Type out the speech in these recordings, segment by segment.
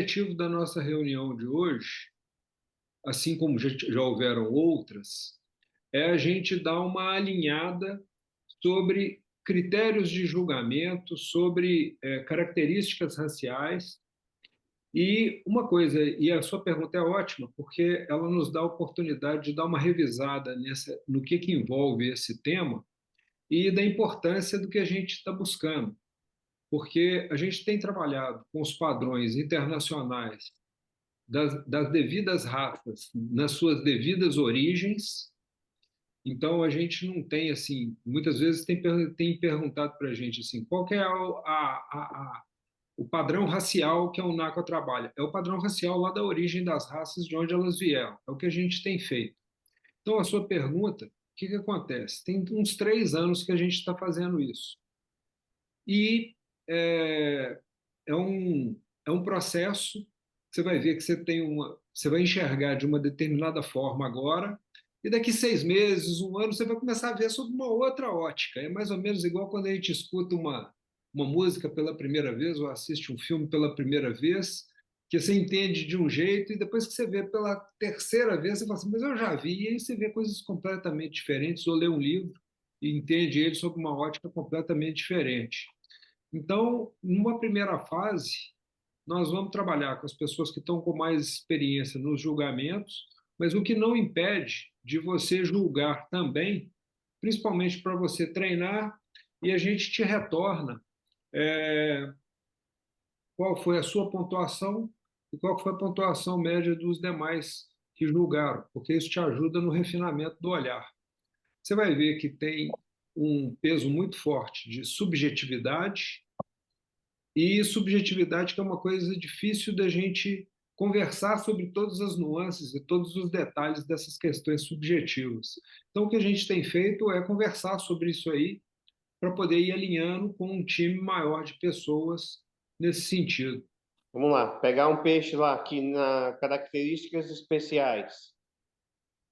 objetivo da nossa reunião de hoje, assim como já houveram outras, é a gente dar uma alinhada sobre critérios de julgamento, sobre características raciais. E uma coisa, e a sua pergunta é ótima, porque ela nos dá a oportunidade de dar uma revisada no que envolve esse tema e da importância do que a gente está buscando, porque a gente tem trabalhado com os padrões internacionais das devidas raças nas suas devidas origens. Então a gente não tem assim, muitas vezes tem perguntado para a gente assim, qual que é o padrão racial que a UNACO trabalha? É o padrão racial lá da origem das raças de onde elas vieram. É o que a gente tem feito. Então a sua pergunta, o que acontece? Tem uns 3 anos que a gente está fazendo isso. E é, é um processo. Você vai ver que você vai enxergar de uma determinada forma agora, e daqui 6 meses, um ano, você vai começar a ver sob uma outra ótica. É mais ou menos igual quando a gente escuta uma música pela primeira vez, ou assiste um filme pela primeira vez, que você entende de um jeito, e depois que você vê pela terceira vez, você fala assim, mas eu já vi, e aí você vê coisas completamente diferentes, ou lê um livro e entende ele sob uma ótica completamente diferente. Então, numa primeira fase, nós vamos trabalhar com as pessoas que estão com mais experiência nos julgamentos, mas o que não impede de você julgar também, principalmente para você treinar, e a gente te retorna é, qual foi a sua pontuação e qual foi a pontuação média dos demais que julgaram, porque isso te ajuda no refinamento do olhar. Você vai ver que tem um peso muito forte de subjetividade, e subjetividade, que é uma coisa difícil da gente conversar sobre todas as nuances e todos os detalhes dessas questões subjetivas. Então, o que a gente tem feito é conversar sobre isso aí para poder ir alinhando com um time maior de pessoas nesse sentido. Vamos lá, pegar um peixe lá aqui na características especiais.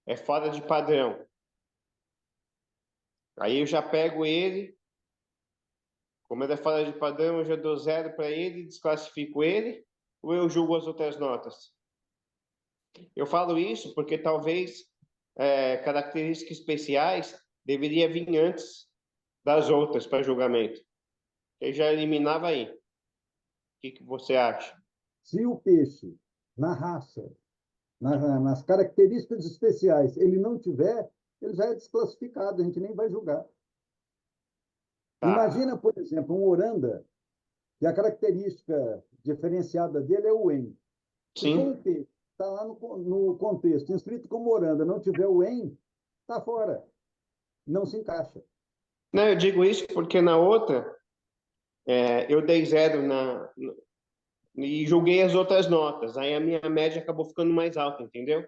É fora de padrão. Aí eu já pego ele, como ele é fora de padrão, eu já dou 0 para ele, desclassifico ele, ou eu julgo as outras notas? Eu falo isso porque talvez características especiais deveria vir antes das outras para julgamento. Eu já eliminava aí. O que você acha? Se o peixe, na raça, nas características especiais, ele não tiver, ele já é desclassificado, a gente nem vai julgar. Tá. Imagina, por exemplo, um oranda, que a característica diferenciada dele é o em. Se for um Sim. peixe, está lá no contexto, inscrito como oranda, não tiver o em, está fora, não se encaixa. Não, eu digo isso porque na outra eu dei 0 e julguei as outras notas. Aí a minha média acabou ficando mais alta, entendeu?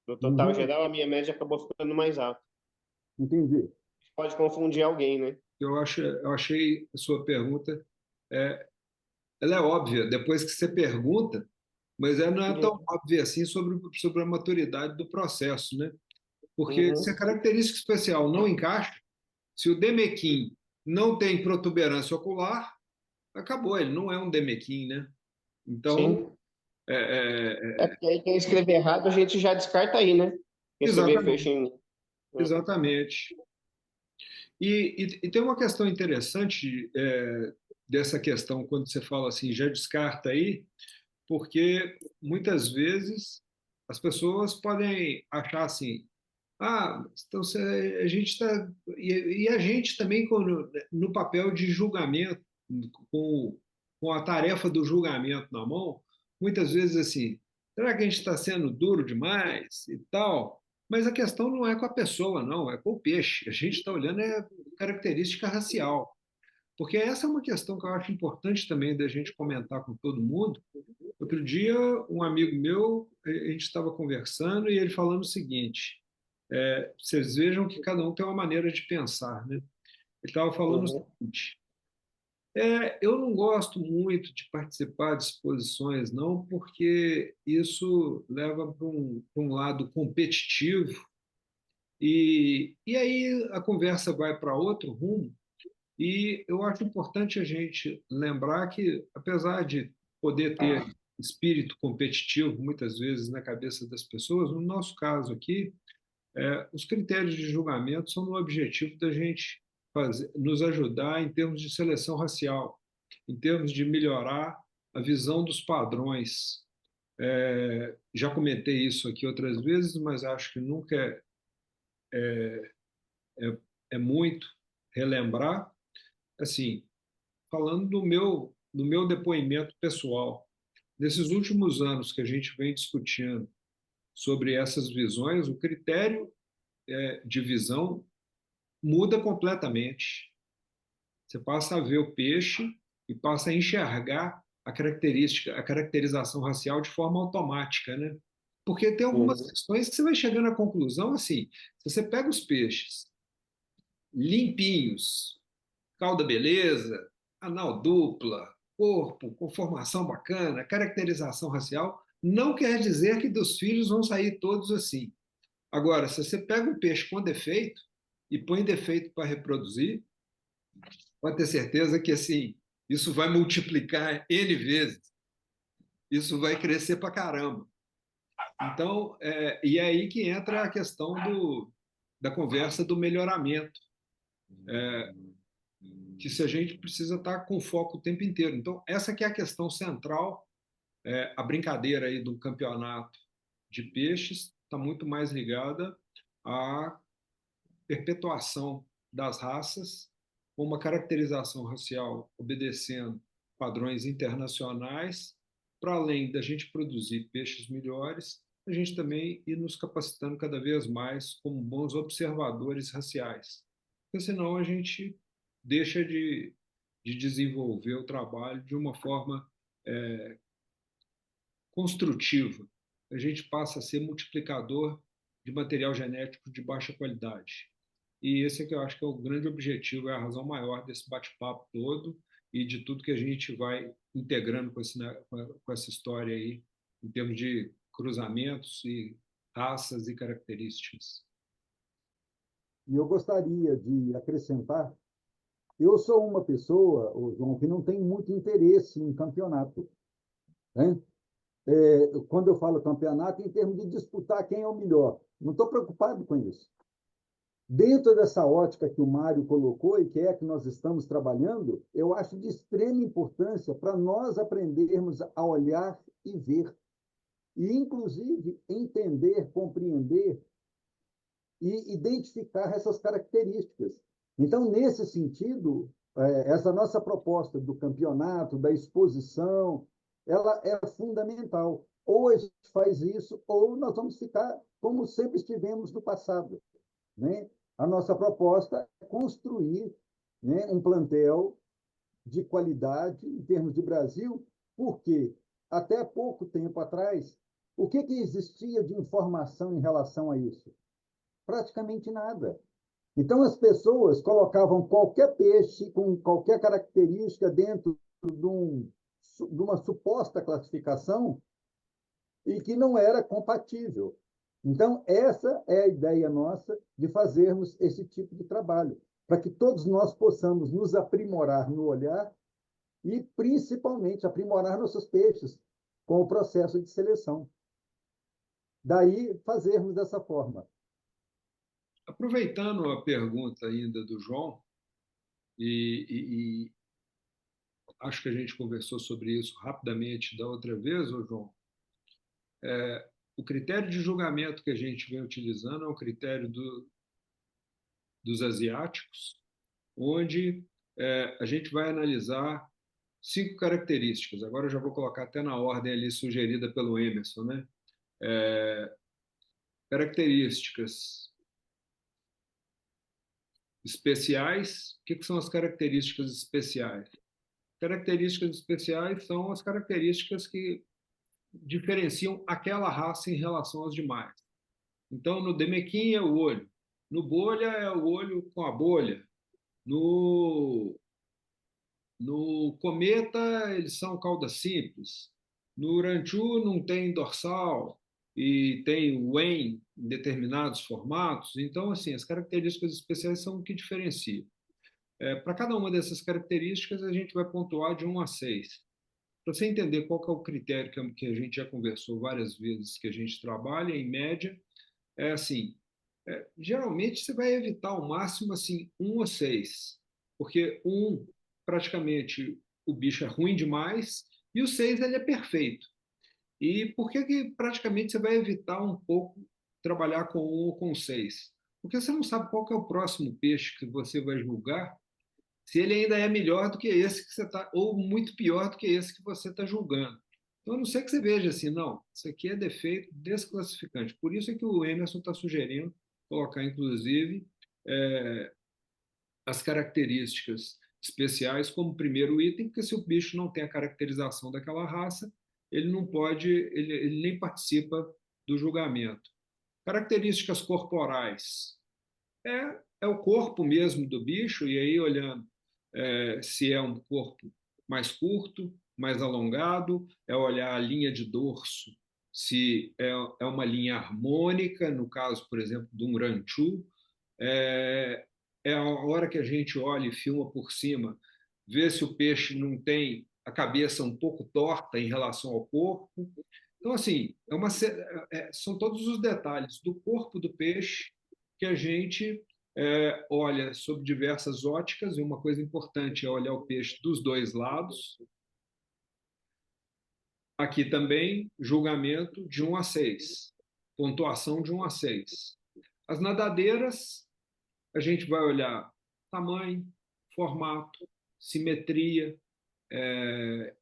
No total Uhum, geral, a minha média acabou ficando mais alta. entendi. Pode confundir alguém, né? Eu achei a sua pergunta, é, ela é óbvia, depois que você pergunta, mas ela não é tão óbvia assim sobre a maturidade do processo, né? Porque se a Uhum. característica especial não encaixa, se o Demequim não tem protuberância ocular, acabou, ele não é um Demequim, né? Então, Sim. é, é, É porque aí quem escrever errado a gente já descarta aí, né? Quem escrever exatamente, fechinho. exatamente. E tem uma questão interessante dessa questão, quando você fala assim, já descarta aí, porque muitas vezes as pessoas podem achar assim, ah, então a gente está. E a gente também, no papel de julgamento, com, com a tarefa do julgamento na mão, muitas vezes assim, será que a gente está sendo duro demais e tal? Mas a questão não é com a pessoa, não, é com o peixe. A gente está olhando característica racial. Porque essa é uma questão que eu acho importante também da gente comentar com todo mundo. Outro dia, um amigo meu, a gente estava conversando e ele falando o seguinte: vocês vejam que cada um tem uma maneira de pensar, né? Ele estava falando o Uhum. seguinte: eu não gosto muito de participar de exposições, não, porque isso leva para um lado competitivo e aí a conversa vai para outro rumo. E eu acho importante a gente lembrar que, apesar de poder ter espírito competitivo, muitas vezes, na cabeça das pessoas. No nosso caso aqui, os critérios de julgamento são no objetivo da gente nos ajudar em termos de seleção racial, em termos de melhorar a visão dos padrões. Já comentei isso aqui outras vezes, mas acho que nunca é muito relembrar. Assim, falando do meu depoimento pessoal, nesses últimos anos que a gente vem discutindo sobre essas visões, o critério de visão muda completamente. Você passa a ver o peixe e passa a enxergar a caracterização racial de forma automática, né? Porque tem algumas Uhum. questões que você vai chegando à conclusão assim, se você pega os peixes limpinhos, cauda beleza, anal dupla, corpo, conformação bacana, caracterização racial, não quer dizer que dos filhos vão sair todos assim. Agora, se você pega um peixe com defeito e põe defeito para reproduzir, pode ter certeza que assim, isso vai multiplicar N vezes, isso vai crescer para caramba. Então, e é aí que entra a questão da conversa do melhoramento, que se a gente precisa estar com foco o tempo inteiro. Então, essa que é a questão central, a brincadeira aí do campeonato de peixes está muito mais ligada à perpetuação das raças, com uma caracterização racial obedecendo padrões internacionais, para além da gente produzir peixes melhores, a gente também ir nos capacitando cada vez mais como bons observadores raciais. Porque senão a gente deixa de desenvolver o trabalho de uma forma construtiva. A gente passa a ser multiplicador de material genético de baixa qualidade. E esse é que eu acho que é o grande objetivo, é a razão maior desse bate-papo todo e de tudo que a gente vai integrando com essa história aí, em termos de cruzamentos e raças e características. E eu gostaria de acrescentar, eu sou uma pessoa, João, que não tem muito interesse em campeonato, né? Quando eu falo campeonato, em termos de disputar quem é o melhor, não estou preocupado com isso. Dentro dessa ótica que o Mário colocou e que é que nós estamos trabalhando, eu acho de extrema importância para nós aprendermos a olhar e ver, e inclusive entender, compreender e identificar essas características. Então, nesse sentido, essa nossa proposta do campeonato, da exposição, ela é fundamental. Ou a gente faz isso, ou nós vamos ficar como sempre estivemos no passado, né? A nossa proposta é construir, né, um plantel de qualidade em termos de Brasil, porque até pouco tempo atrás, o que existia de informação em relação a isso? Praticamente nada. Então, as pessoas colocavam qualquer peixe com qualquer característica dentro de uma suposta classificação e que não era compatível. Então, essa é a ideia nossa de fazermos esse tipo de trabalho, para que todos nós possamos nos aprimorar no olhar e, principalmente, aprimorar nossos peixes com o processo de seleção. Daí, fazermos dessa forma. Aproveitando a pergunta ainda do João, e acho que a gente conversou sobre isso rapidamente da outra vez, ô João, o critério de julgamento que a gente vem utilizando é o critério dos asiáticos, onde a gente vai analisar 5 características. Agora eu já vou colocar até na ordem ali sugerida pelo Emerson, né? Características especiais. O que são as características especiais? Características especiais são as características que diferenciam aquela raça em relação às demais. Então, no Demequim é o olho, no bolha é o olho com a bolha, no cometa eles são cauda simples, no uranchu não tem dorsal e tem o em determinados formatos. Então, assim, as características especiais são o que diferencia. Para cada uma dessas características, a gente vai pontuar de 1 a 6. para você entender qual que é o critério que a gente já conversou várias vezes, que a gente trabalha, em média, é assim, geralmente você vai evitar ao máximo assim, um ou seis, porque um, praticamente, o bicho é ruim demais, e o seis ele é perfeito. E por que que praticamente você vai evitar um pouco trabalhar com um ou com seis? Porque você não sabe qual que é o próximo peixe que você vai julgar, se ele ainda é melhor do que esse que você está, ou muito pior do que esse que você está julgando. Então, a não ser que você veja assim, não, isso aqui é defeito desclassificante. Por isso é que o Emerson está sugerindo colocar, inclusive, é, as características especiais como primeiro item, porque se o bicho não tem a caracterização daquela raça, ele não pode, ele nem participa do julgamento. Características corporais. É o corpo mesmo do bicho, e aí olhando se é um corpo mais curto, mais alongado, é olhar a linha de dorso, se é uma linha harmônica, no caso, por exemplo, de um ranchu, é, é a hora que a gente olha e filma por cima, vê se o peixe não tem a cabeça um pouco torta em relação ao corpo. Então, assim, são todos os detalhes do corpo do peixe que a gente olha sob diversas óticas, e uma coisa importante é olhar o peixe dos dois lados. Aqui também, julgamento de 1 a 6, pontuação de 1 a 6. As nadadeiras, a gente vai olhar tamanho, formato, simetria,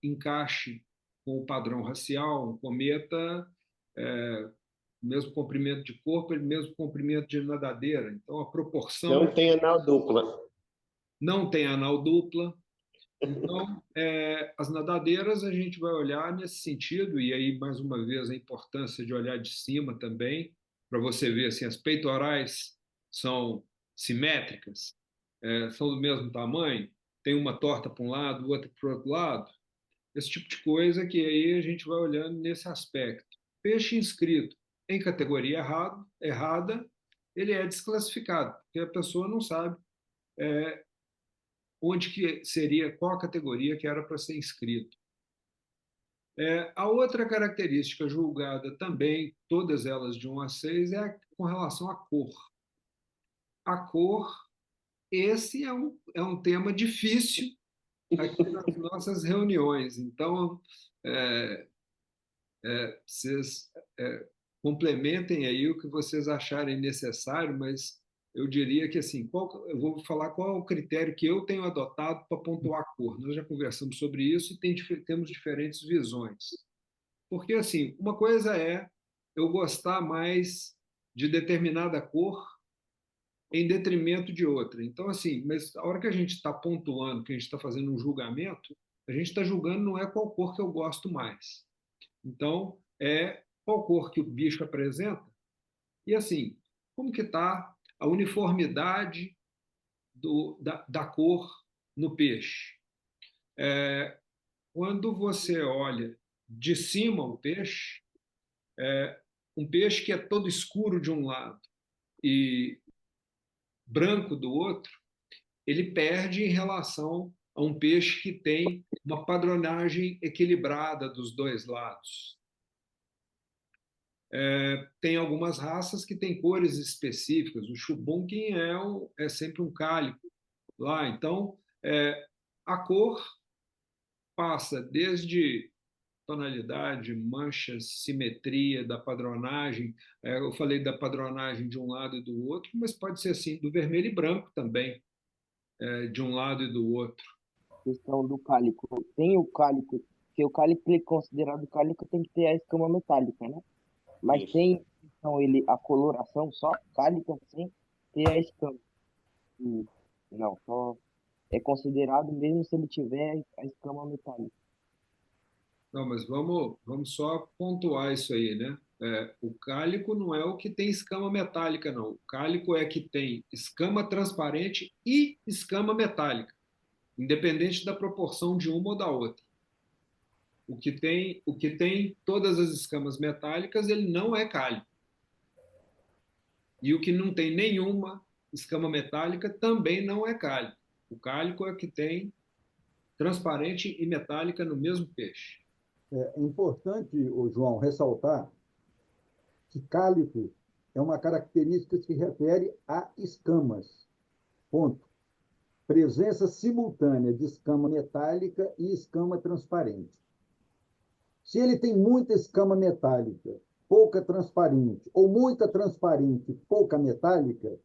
encaixe com o padrão racial, um cometa, é, mesmo comprimento de corpo, ele mesmo comprimento de nadadeira. Então, a proporção Não tem anal dupla. não tem anal dupla. Então, as nadadeiras a gente vai olhar nesse sentido, e aí, mais uma vez, a importância de olhar de cima também, para você ver assim, as peitorais são simétricas, são do mesmo tamanho, tem uma torta para um lado, outra para o outro lado, esse tipo de coisa que aí a gente vai olhando nesse aspecto. Peixe inscrito em categoria errada, ele é desclassificado, porque a pessoa não sabe onde que seria, qual a categoria que era para ser inscrito. A outra característica julgada também, todas elas de 1 a 6, com relação à cor. A cor, esse é um tema difícil aqui nas nossas reuniões. Então, é, vocês complementem aí o que vocês acharem necessário, mas eu diria que assim, eu vou falar qual é o critério que eu tenho adotado para pontuar a cor. Nós já conversamos sobre isso e temos diferentes visões. Porque assim, uma coisa é eu gostar mais de determinada cor em detrimento de outra. Então, assim, mas a hora que a gente está pontuando, que a gente está fazendo um julgamento, a gente está julgando não é qual cor que eu gosto mais. Então, qual cor que o bicho apresenta e, assim, como que está a uniformidade da cor no peixe. Quando você olha de cima o peixe, um peixe que é todo escuro de um lado e branco do outro, ele perde em relação a um peixe que tem uma padronagem equilibrada dos dois lados. Tem algumas raças que têm cores específicas. O Chubunkin é sempre um cálico lá. Então, a cor passa desde tonalidade, manchas, simetria da padronagem. Eu falei da padronagem de um lado e do outro, mas pode ser assim, do vermelho e branco também, de um lado e do outro. Questão do cálico. Tem o cálico, que o cálico ele é considerado cálico tem que ter a escama metálica, né? Mas Isso. tem então ele a coloração só cálica sem ter a escama. E, não, só é considerado mesmo se ele tiver a escama metálica. Não, mas vamos só pontuar isso aí, né? O cálico não é o que tem escama metálica, não. O cálico é que tem escama transparente e escama metálica, independente da proporção de uma ou da outra. O que tem todas as escamas metálicas, ele não é cálico. E o que não tem nenhuma escama metálica também não é cálico. O cálico é que tem transparente e metálica no mesmo peixe. É importante, ô João, ressaltar que cálico é uma característica que se refere a escamas. Ponto. Presença simultânea de escama metálica e escama transparente. Se ele tem muita escama metálica, pouca transparente, ou muita transparente, pouca metálica,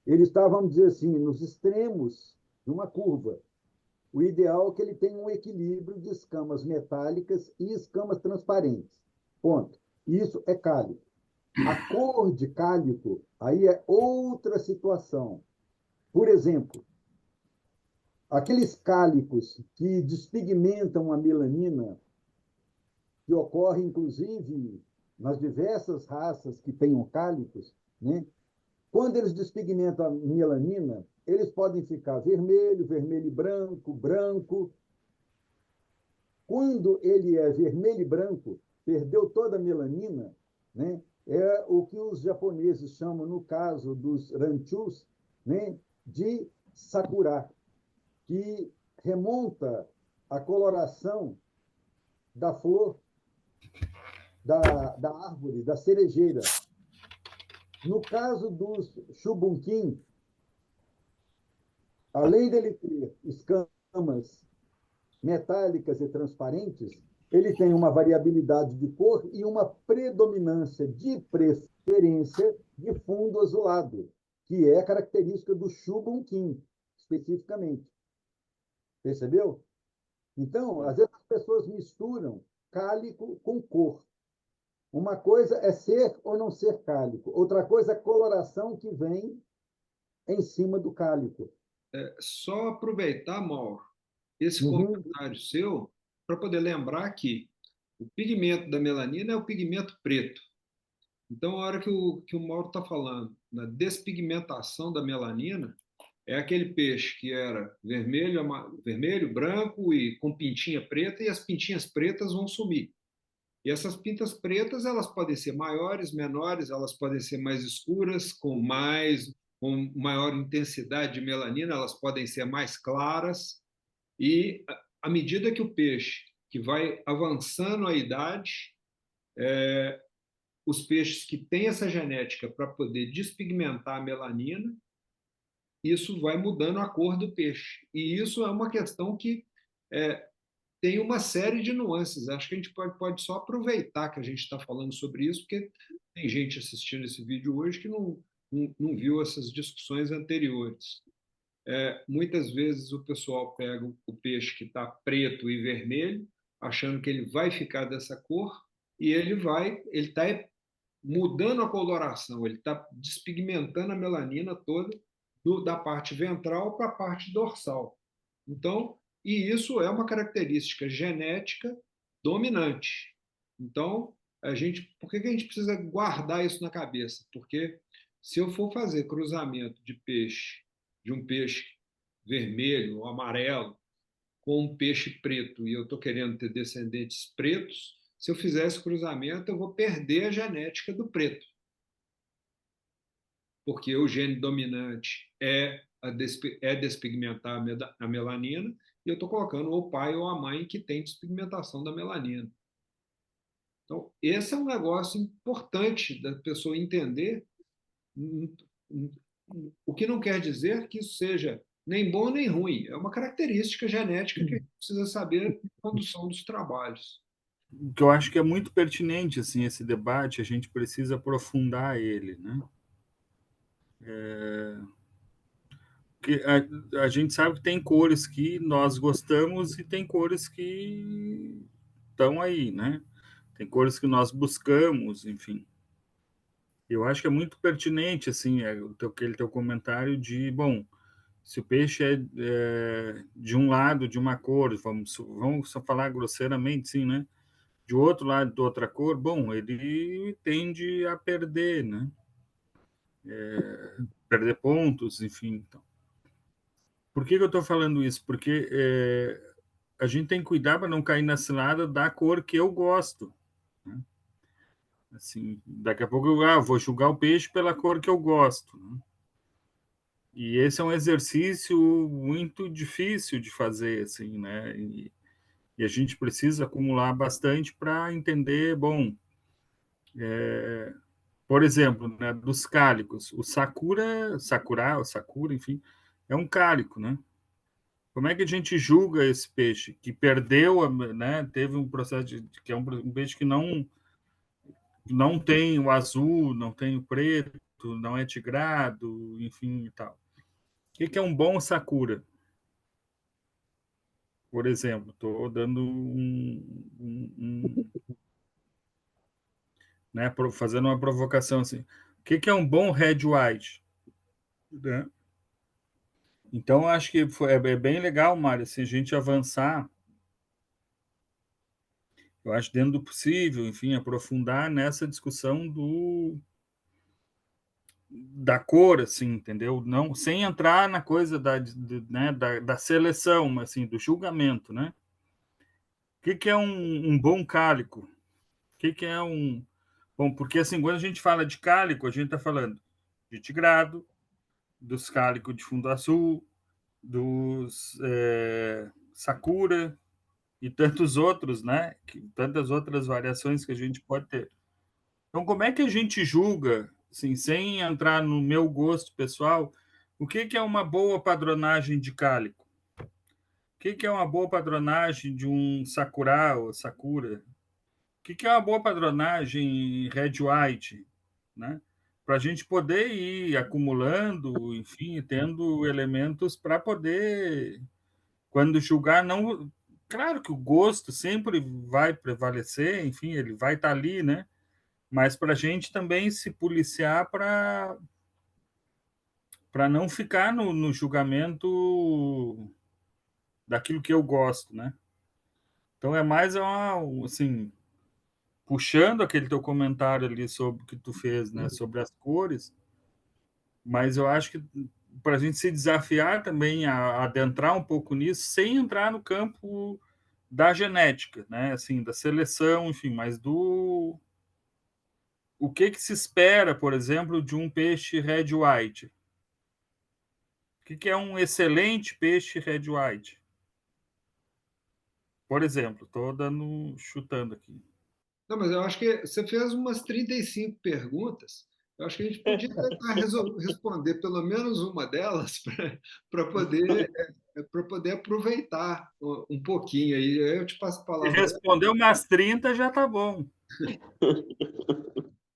ele está, vamos dizer assim, nos extremos de uma curva. O ideal é que ele tenha um equilíbrio de escamas metálicas e escamas transparentes. Ponto. Isso é cálico. A cor de cálico aí é outra situação. Por exemplo, aqueles cálicos que despigmentam a melanina, que ocorre inclusive nas diversas raças que tenham cálicos, né? Quando eles despigmentam a melanina, eles podem ficar vermelho, vermelho e branco, branco. Quando ele é vermelho e branco, perdeu toda a melanina, né? É o que os japoneses chamam, no caso dos ranchus, né, de sakura, que remonta à coloração da flor da árvore, da cerejeira. No caso dos chubunquim, além dele ter escamas metálicas e transparentes, ele tem uma variabilidade de cor e uma predominância de preferência de fundo azulado, que é característica do chubunquim, especificamente. Percebeu? Então, às vezes as pessoas misturam cálico com cor. Uma coisa é ser ou não ser cálico, outra coisa é a coloração que vem em cima do cálico. Só aproveitar, Mauro, esse Uhum. comentário seu para poder lembrar que o pigmento da melanina é o pigmento preto. Então, a hora que o Mauro está falando na despigmentação da melanina, é aquele peixe que era vermelho, vermelho, branco e com pintinha preta, e as pintinhas pretas vão sumir. E essas pintas pretas, elas podem ser maiores, menores, elas podem ser mais escuras, com maior intensidade de melanina, elas podem ser mais claras. E à medida que o peixe que vai avançando a idade, os peixes que têm essa genética para poder despigmentar a melanina, isso vai mudando a cor do peixe. E isso é uma questão que é, tem uma série de nuances. Acho que a gente pode só aproveitar que a gente está falando sobre isso, porque tem gente assistindo esse vídeo hoje que não viu essas discussões anteriores. Muitas vezes o pessoal pega o peixe que está preto e vermelho, achando que ele vai ficar dessa cor, e ele está mudando a coloração, ele está despigmentando a melanina toda da parte ventral para a parte dorsal. Então, e isso é uma característica genética dominante. Então, por que a gente precisa guardar isso na cabeça? Porque se eu for fazer cruzamento de um peixe vermelho ou amarelo com um peixe preto e eu estou querendo ter descendentes pretos, se eu fizer esse cruzamento, eu vou perder a genética do preto, porque o gene dominante é despigmentar a melanina, e eu estou colocando o pai ou a mãe que tem despigmentação da melanina. Então, esse é um negócio importante da pessoa entender, o que não quer dizer que isso seja nem bom nem ruim, é uma característica genética que a gente precisa saber na condução dos trabalhos. Que eu acho que é muito pertinente assim esse debate, a gente precisa aprofundar ele, né? Porque a gente sabe que tem cores que nós gostamos e tem cores que estão aí, né? Tem cores que nós buscamos, enfim. Eu acho que é muito pertinente assim aquele teu comentário de, bom, se o peixe é de um lado de uma cor, vamos só falar grosseiramente, sim, né? De outro lado de outra cor, bom, ele tende a perder, né? Perder pontos, enfim. Então. Por que eu estou falando isso? Porque a gente tem que cuidar para não cair na cilada da cor que eu gosto. Né? Assim, daqui a pouco eu vou julgar o peixe pela cor que eu gosto. Né? E esse é um exercício muito difícil de fazer, assim, né? E a gente precisa acumular bastante para entender, bom, por exemplo, né, dos cálicos, o sakura, enfim, é um cálico, né? Como é que a gente julga esse peixe que perdeu, né? Teve um processo que é um peixe que não tem o azul, não tem o preto, não é tigrado, enfim e tal. O que é um bom sakura? Por exemplo, estou dando né, fazendo uma provocação assim. O que é um bom red white? Né? Então, acho que é bem legal, Mário, assim, a gente avançar, eu acho, dentro do possível, enfim, aprofundar nessa discussão da cor, assim, entendeu? Não, sem entrar na coisa né, da seleção, mas assim, do julgamento, né? O que é um bom cálico? O que é um... Bom, porque assim, quando a gente fala de cálico, a gente está falando de tigrado, dos cálicos de fundo azul, dos sakura e tantos outros, né? Tantas outras variações que a gente pode ter. Então, como é que a gente julga, assim, sem entrar no meu gosto pessoal, o que é uma boa padronagem de cálico? O que é uma boa padronagem de um sakura ou sakura? O que é uma boa padronagem red white, né? Para a gente poder ir acumulando, enfim, tendo elementos para poder, quando julgar, não. Claro que o gosto sempre vai prevalecer, enfim, ele vai estar ali, né? Mas para a gente também se policiar para não ficar no julgamento daquilo que eu gosto, né? Então é mais assim, puxando aquele teu comentário ali sobre o que tu fez, né, sobre as cores, mas eu acho que para a gente se desafiar também a adentrar um pouco nisso, sem entrar no campo da genética, né, assim, da seleção, enfim, mas do o que se espera, por exemplo, de um peixe red white? O que é um excelente peixe red white? Por exemplo, estou chutando aqui. Não, mas eu acho que você fez umas 35 perguntas. Eu acho que a gente podia tentar responder pelo menos uma delas para poder aproveitar um pouquinho aí. Eu te passo a Se palavra. responder umas 30 já tá bom.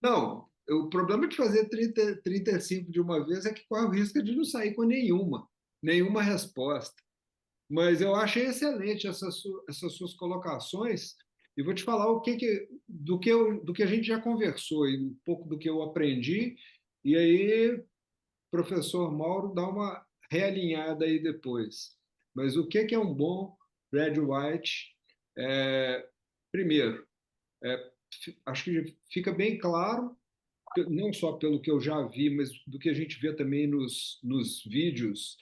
Não, o problema de fazer 35 de uma vez é que corre o risco de não sair com nenhuma resposta. Mas eu achei excelente essas suas colocações e vou te falar do que a gente já conversou e um pouco do que eu aprendi. E aí, professor Mauro, dá uma realinhada aí depois. Mas o que é um bom red white? É, primeiro, é, acho que fica bem claro, não só pelo que eu já vi, mas do que a gente vê também nos vídeos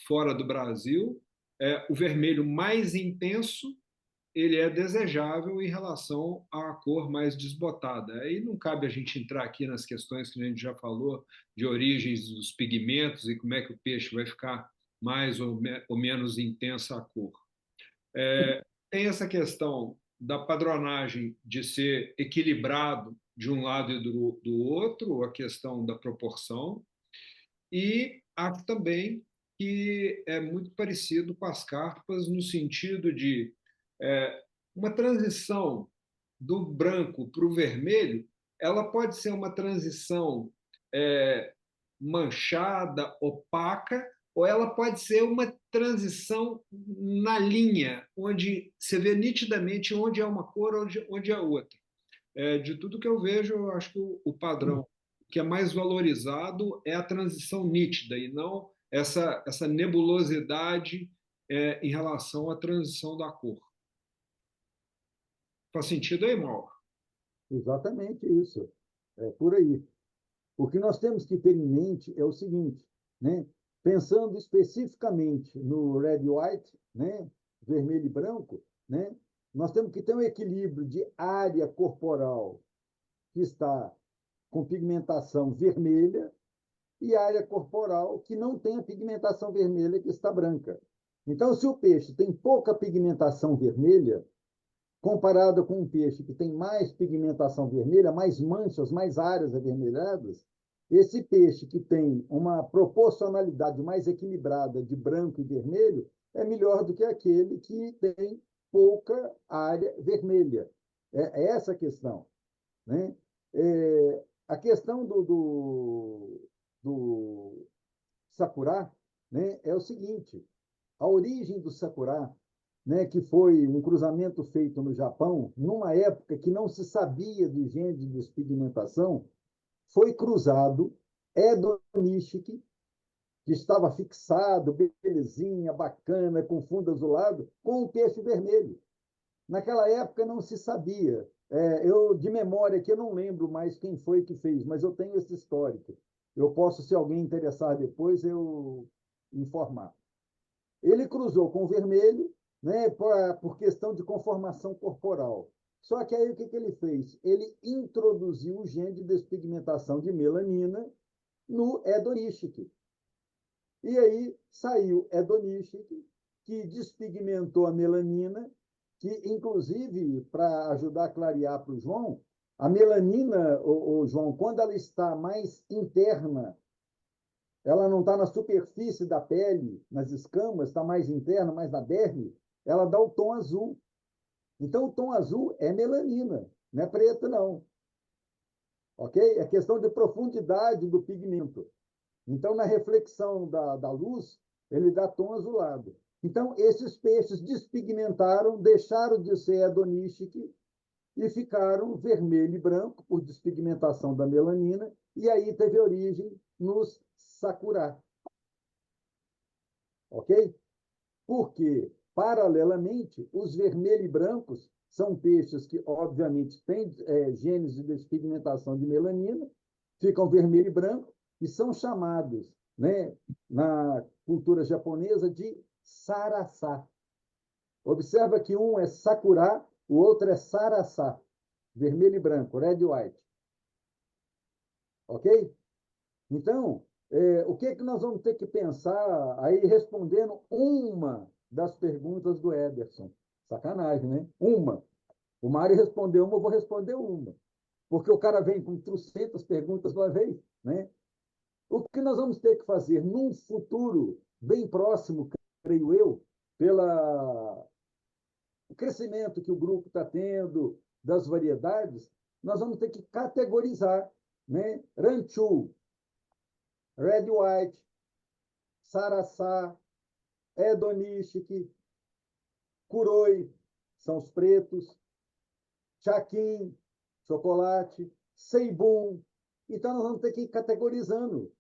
fora do Brasil, o vermelho mais intenso ele é desejável em relação à cor mais desbotada. Aí não cabe a gente entrar aqui nas questões que a gente já falou de origens dos pigmentos e como é que o peixe vai ficar mais ou menos intensa a cor. Tem essa questão da padronagem de ser equilibrado de um lado e do outro, a questão da proporção, e acho também que é muito parecido com as carpas no sentido de uma transição do branco para o vermelho, ela pode ser uma transição é, manchada, opaca, ou ela pode ser uma transição na linha, onde você vê nitidamente onde é uma cor, onde é outra. De tudo que eu vejo, eu acho que o padrão que é mais valorizado é a transição nítida e não essa nebulosidade em relação à transição da cor. Faz sentido aí, Mauro? Exatamente isso. É por aí. O que nós temos que ter em mente é o seguinte, né? Pensando especificamente no red white, né? Vermelho e branco, né? Nós temos que ter um equilíbrio de área corporal que está com pigmentação vermelha e área corporal que não tem a pigmentação vermelha, que está branca. Então, se o peixe tem pouca pigmentação vermelha, comparado com um peixe que tem mais pigmentação vermelha, mais manchas, mais áreas avermelhadas, esse peixe que tem uma proporcionalidade mais equilibrada de branco e vermelho é melhor do que aquele que tem pouca área vermelha. É essa a questão, né? A questão do Sakura, né, é o seguinte: a origem do Sakura, né, que foi um cruzamento feito no Japão, numa época que não se sabia do gene de despigmentação, foi cruzado Edo Nishiki, que estava fixado, belezinha, bacana, com fundo azulado, com o peixe vermelho. Naquela época não se sabia. Eu, de memória, que eu não lembro mais quem foi que fez, mas eu tenho esse histórico. Eu posso, se alguém interessar depois, eu informar. Ele cruzou com o vermelho, né, por questão de conformação corporal. Só que aí o que ele fez? Ele introduziu o gene de despigmentação de melanina no Edonishiki. E aí saiu Edonishiki, que despigmentou a melanina, que, inclusive, para ajudar a clarear para o João, a melanina, João, quando ela está mais interna, ela não está na superfície da pele, nas escamas, está mais interna, mais na derme, ela dá o tom azul. Então, o tom azul é melanina, não é preto, não. Ok? É questão de profundidade do pigmento. Então, na reflexão da luz, ele dá tom azulado. Então, esses peixes despigmentaram, deixaram de ser Edonishiki e ficaram vermelho e branco por despigmentação da melanina, e aí teve origem nos Sakura. Ok? Porque, paralelamente, os vermelhos e brancos são peixes que, obviamente, têm genes de despigmentação de melanina, ficam vermelho e branco, e são chamados, né, na cultura japonesa, de sarasa. Observa que um é sakura, o outro é sarasa, vermelho e branco, red e white. Ok? Então, o que nós vamos ter que pensar aí respondendo uma das perguntas do Ederson? Sacanagem, né? Uma. O Mário respondeu uma, eu vou responder uma. Porque o cara vem com 300 perguntas de uma vez, né? O que nós vamos ter que fazer num futuro bem próximo, creio eu, pelo crescimento que o grupo está tendo, das variedades, nós vamos ter que categorizar, né? Ranchu, Red White, Sarasá, Edonishiki, Kuroi, são os pretos, Chaquim, chocolate, Seibum. Então, nós vamos ter que ir categorizando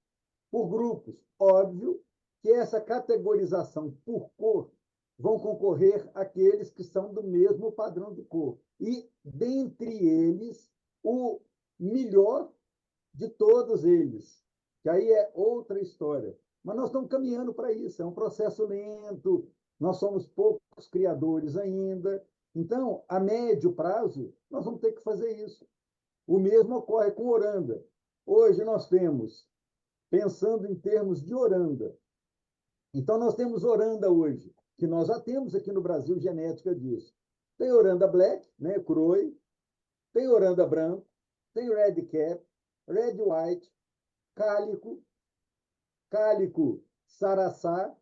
por grupos. Óbvio que essa categorização por cor vão concorrer aqueles que são do mesmo padrão de cor. E, dentre eles, o melhor de todos eles, que aí é outra história. Mas nós estamos caminhando para isso, é um processo lento, nós somos poucos criadores ainda. Então, a médio prazo, nós vamos ter que fazer isso. O mesmo ocorre com Oranda. Hoje nós temos, pensando em termos de Oranda, então nós temos Oranda hoje, que nós já temos aqui no Brasil genética disso. Tem Oranda Black, né, Croi, tem Oranda branco, tem Red Cap, Red White, Cálico, Cálico Sarasá,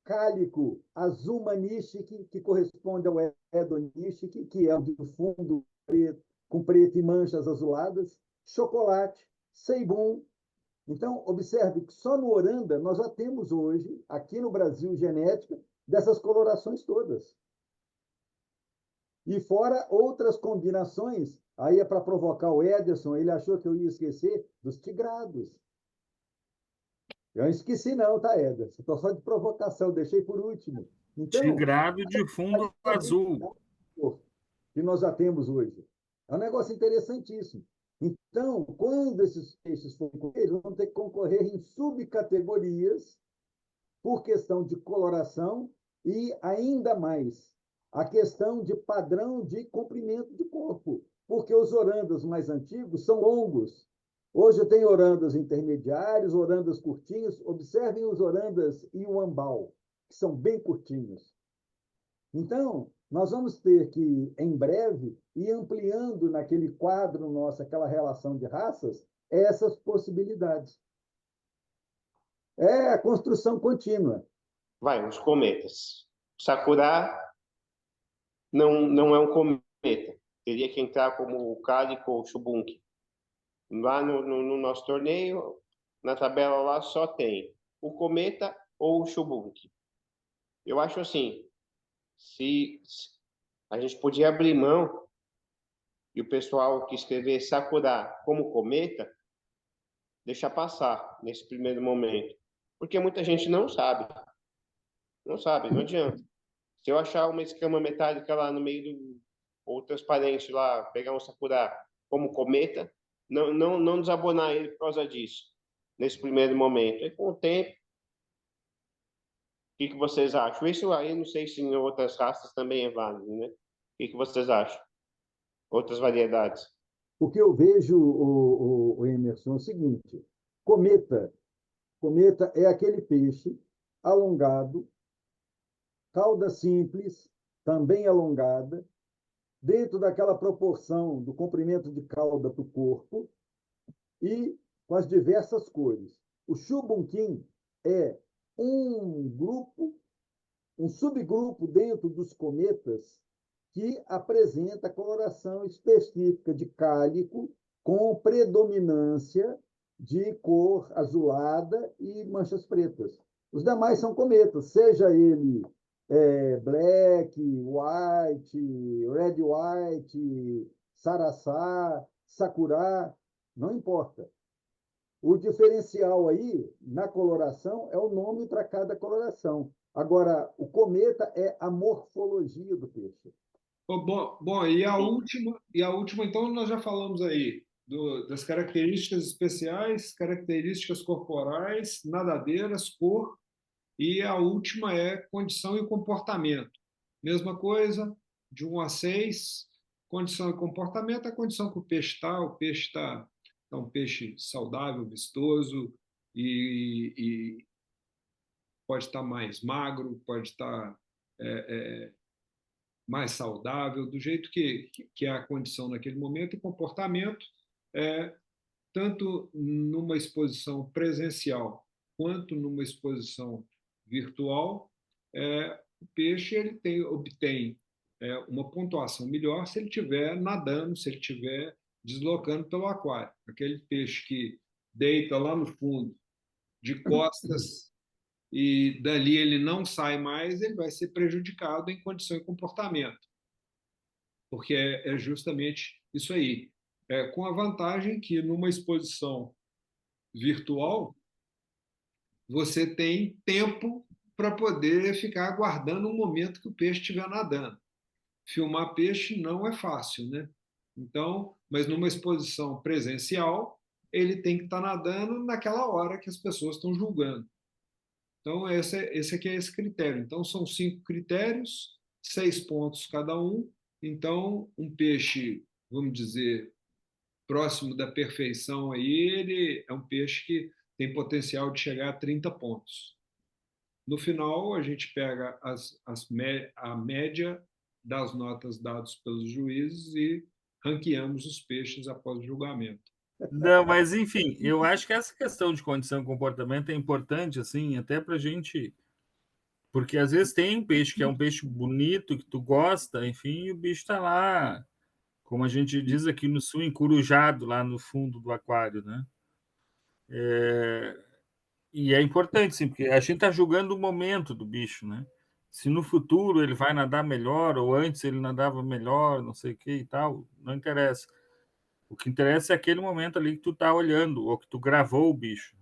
Cálico Azulmanishiki, que corresponde ao Edonishiki, que é o de fundo preto, com preto e manchas azuladas, chocolate, Seibum. Então, observe que só no Oranda nós já temos hoje, aqui no Brasil, genética dessas colorações todas. E fora outras combinações, aí é para provocar o Ederson, ele achou que eu ia esquecer dos tigrados. Eu não esqueci não, tá, Ederson? Estou só de provocação, deixei por último. Então, Tigrado de fundo azul. que nós já temos hoje. É um negócio interessantíssimo. Então, quando esses peixes forem concorrer, eles vão ter que concorrer em subcategorias por questão de coloração e, ainda mais, a questão de padrão de comprimento de corpo, porque os orandas mais antigos são longos. Hoje tem orandas intermediários, orandas curtinhos. Observem os orandas e o ambal, que são bem curtinhos. Então, nós vamos ter que, em breve, ir ampliando naquele quadro nosso, aquela relação de raças, essas possibilidades. É a construção contínua. Vai, os cometas. Sakura não é um cometa. Teria que entrar como o Calico ou o Shubunki. Lá no nosso torneio, na tabela lá só tem o cometa ou o Shubunki. Eu acho assim, se a gente podia abrir mão e o pessoal que escrever Sakura como cometa, deixar passar nesse primeiro momento. Porque muita gente não sabe. Não sabe, não adianta. Se eu achar uma escama metálica lá no meio do. Ou transparente lá, pegar um Sakura como cometa, não desabonar ele por causa disso, nesse primeiro momento. E com o tempo, o que vocês acham? Isso aí, não sei se em outras raças também é válido, né? O que vocês acham? Outras variedades? O que eu vejo, o Emerson, é o seguinte: cometa. Cometa é aquele peixe alongado, cauda simples, também alongada, dentro daquela proporção do comprimento de cauda para o corpo e com as diversas cores. O chubunquim é um grupo, um subgrupo dentro dos cometas que apresenta coloração específica de cálico com predominância de cor azulada e manchas pretas. Os demais são cometas, seja ele black, white, red white, saraçá, sakura, não importa. O diferencial aí na coloração é o nome para cada coloração. Agora, o cometa é a morfologia do peixe. Bom, e a última, então, nós já falamos aí das características especiais, características corporais, nadadeiras, cor, e a última é condição e comportamento. Mesma coisa, de 1 a 6, condição e comportamento, a condição que o peixe está um peixe saudável, vistoso, e pode estar mais magro, pode estar mais saudável, do jeito que é a condição naquele momento, e comportamento, tanto numa exposição presencial quanto numa exposição virtual, o peixe obtém uma pontuação melhor se ele estiver nadando, se ele estiver deslocando pelo aquário. Aquele peixe que deita lá no fundo, de costas, e dali ele não sai mais, ele vai ser prejudicado em condição e comportamento, porque é justamente isso aí. Com a vantagem que numa exposição virtual, você tem tempo para poder ficar aguardando o momento que o peixe estiver nadando. Filmar peixe não é fácil, né? Então, mas numa exposição presencial, ele tem que estar nadando naquela hora que as pessoas estão julgando. Então, esse aqui é esse critério. Então, são 5 critérios, 6 pontos cada um. Então, um peixe, vamos dizer, próximo da perfeição aí, ele é um peixe que tem potencial de chegar a 30 pontos. No final, a gente pega a média das notas dadas pelos juízes e ranqueamos os peixes após o julgamento. Não, mas enfim, eu acho que essa questão de condição e comportamento é importante, assim, até para a gente. Porque às vezes tem um peixe que é um peixe bonito, que tu gosta, enfim, e o bicho está lá, como a gente diz aqui no sul, encurujado lá no fundo do aquário, né? E é importante, sim, porque a gente está julgando o momento do bicho, né? Se no futuro ele vai nadar melhor, ou antes ele nadava melhor, não sei o que e tal, não interessa. O que interessa é aquele momento ali que tu tá olhando, ou que tu gravou o bicho.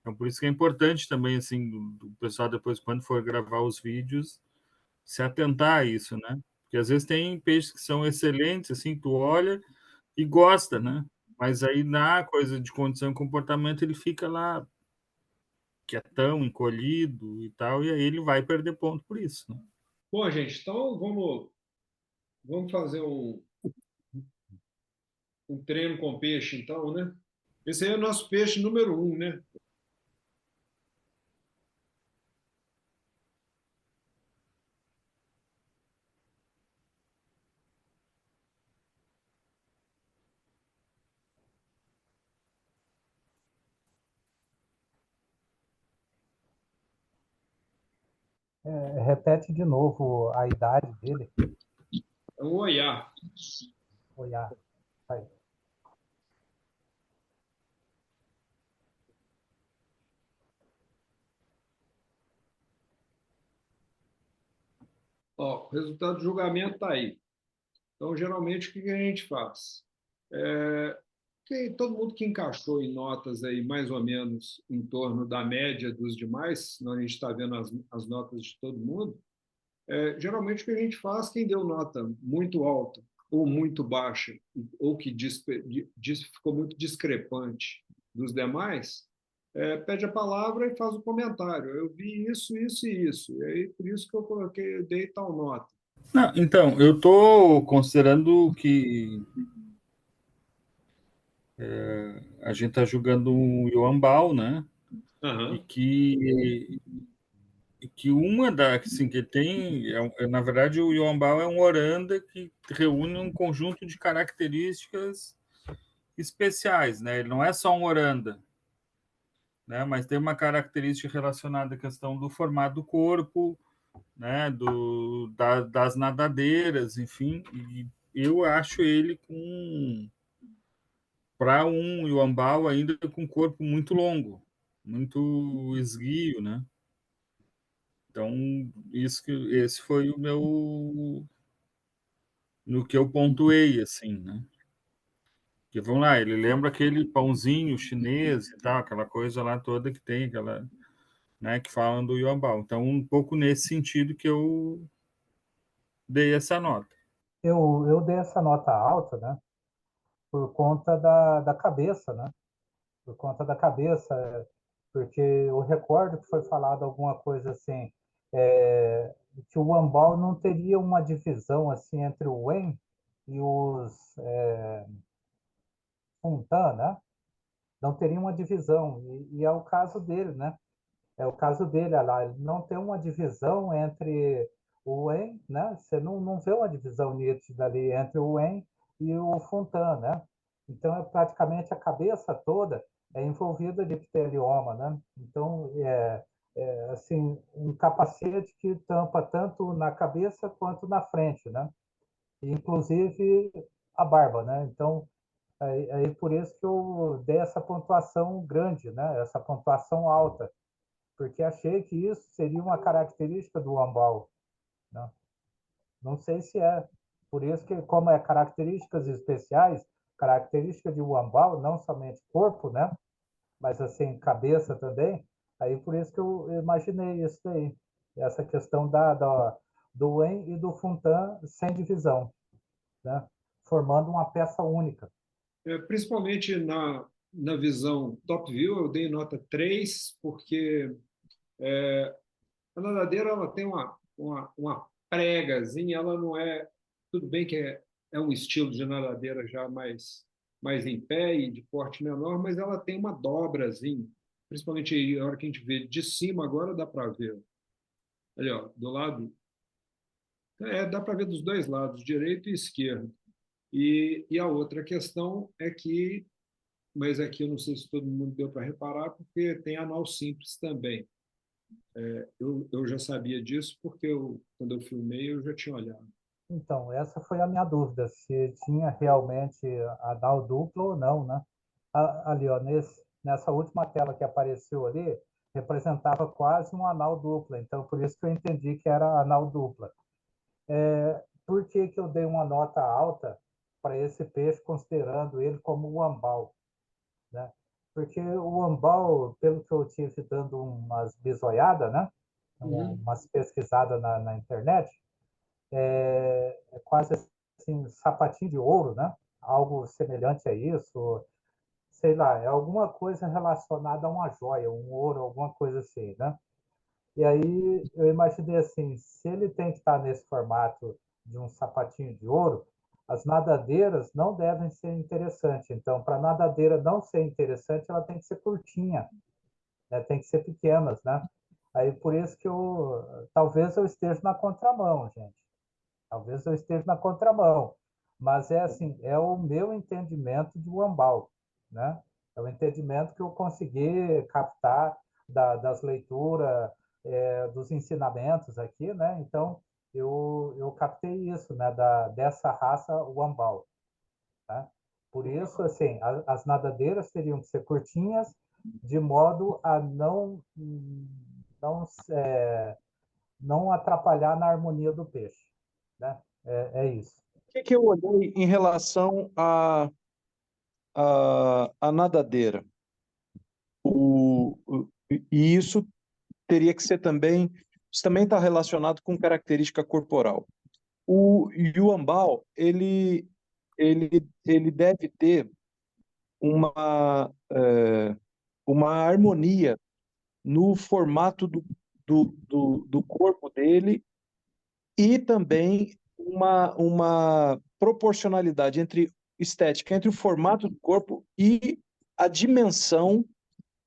Então, por isso que é importante também, assim, do pessoal depois, quando for gravar os vídeos, se atentar a isso, né? Porque às vezes tem peixes que são excelentes, assim, tu olha e gosta, né? Mas aí na coisa de condição e comportamento ele fica lá quietão, encolhido e tal, e aí ele vai perder ponto por isso, né? Bom, gente, então vamos fazer um treino com peixe, então, né? Esse aí é o nosso peixe número um, né? Repete de novo a idade dele. É um oiá. Olhar. Vai. Ó, o resultado do julgamento está aí. Então, geralmente, o que a gente faz? Todo mundo que encaixou em notas aí mais ou menos em torno da média dos demais, senão a gente está vendo as notas de todo mundo, geralmente o que a gente faz, quem deu nota muito alta ou muito baixa, ou que ficou muito discrepante dos demais, pede a palavra e faz o comentário. Eu vi isso, isso e isso. E aí, por isso que eu dei tal nota. Não, então, eu estou considerando que a gente está julgando um Yuanbao, né? E Aham. que uma da, assim, que tem, na verdade, o Yuanbao é um oranda que reúne um conjunto de características especiais, né? Ele não é só um oranda, né? Mas tem uma característica relacionada à questão do formato do corpo, né? Das nadadeiras, enfim. E eu acho ele com para um Yuanbao ainda com corpo muito longo, muito esguio, né? Então, esse foi o meu no que eu pontuei, assim, né? Porque vamos lá, ele lembra aquele pãozinho chinês e tal, aquela coisa lá toda que tem, aquela, né, que falam do Yuanbao. Então, um pouco nesse sentido que eu dei essa nota. Eu dei essa nota alta, né? Por conta da cabeça, né? Por conta da cabeça, porque eu recordo que foi falado alguma coisa assim, que o Wambao não teria uma divisão assim entre o Wen e os Funtan, né? Não teria uma divisão, e é o caso dele, né? É o caso dele, olha lá, ele não tem uma divisão entre o Wen, né? Você não vê uma divisão nítida ali entre o Wen e o Funtan, né? Então, praticamente a cabeça toda é envolvida de epitelioma, né? Então, assim, um capacete que tampa tanto na cabeça quanto na frente, né? Inclusive a barba, né? Então, aí por isso que eu dei essa pontuação grande, né? Essa pontuação alta, porque achei que isso seria uma característica do Ambal, né? Não sei se é. Por isso que, como é características especiais, característica de Ambal, não somente corpo, né? Mas assim, cabeça também. Aí por isso que eu imaginei isso daí. Essa questão do Wen e do Funtan sem divisão, né? Formando uma peça única. Principalmente na visão top view, eu dei nota 3 porque a nadadeira ela tem uma pregazinha, ela não é. Tudo bem que é um estilo de nadadeira já mais em pé e de porte menor, mas ela tem uma dobrazinha. Principalmente aí, a hora que a gente vê de cima, agora dá para ver. Ali, ó, do lado. Dá para ver dos dois lados, direito e esquerdo. E a outra questão é que, mas aqui eu não sei se todo mundo deu para reparar, porque tem anal simples também. Eu já sabia disso porque quando eu filmei eu já tinha olhado. Então, essa foi a minha dúvida, se tinha realmente anal duplo ou não, né? Ali, ó, nessa última tela que apareceu ali, representava quase um anal dupla, então por isso que eu entendi que era anal dupla. Por que que eu dei uma nota alta para esse peixe, considerando ele como o ambal, né? Porque o ambal, pelo que eu tive dando umas bisoiadas, né? Uhum. Umas pesquisadas na internet, é quase assim, sapatinho de ouro, né? Algo semelhante a isso, sei lá, é alguma coisa relacionada a uma joia, um ouro, alguma coisa assim, né? E aí eu imaginei assim, se ele tem que estar nesse formato de um sapatinho de ouro, as nadadeiras não devem ser interessantes. Então, para a nadadeira não ser interessante, ela tem que ser curtinha, né? Tem que ser pequenas, né? Aí, por isso que talvez eu esteja na contramão, gente. Talvez eu esteja na contramão. Mas é assim, é o meu entendimento de Wambal, né? É o entendimento que eu consegui captar das leituras, dos ensinamentos aqui, né? Então, eu captei isso, né? Dessa raça Wambal, né? Por isso, assim, as nadadeiras teriam que ser curtinhas, de modo a não, não atrapalhar na harmonia do peixe, né? É isso. O que eu olhei em relação à nadadeira? E isso teria que ser também, isso também está relacionado com característica corporal. O Yuambao, ele deve ter uma harmonia no formato do corpo dele e também uma proporcionalidade estética entre o formato do corpo e a dimensão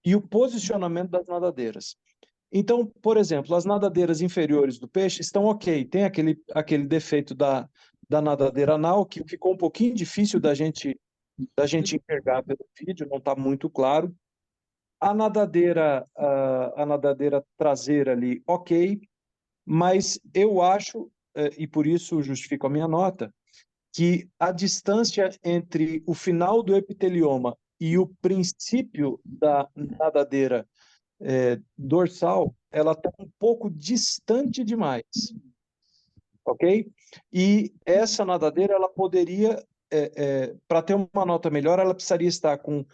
e o posicionamento das nadadeiras. Então, por exemplo, as nadadeiras inferiores do peixe estão ok, tem aquele defeito da nadadeira anal, que ficou um pouquinho difícil da gente enxergar pelo vídeo, não está muito claro. A nadadeira traseira ali, ok, mas eu acho, e por isso justifico a minha nota, que a distância entre o final do epitelioma e o princípio da nadadeira dorsal, ela está um pouco distante demais, ok? E essa nadadeira, ela poderia, para ter uma nota melhor, ela precisaria estar com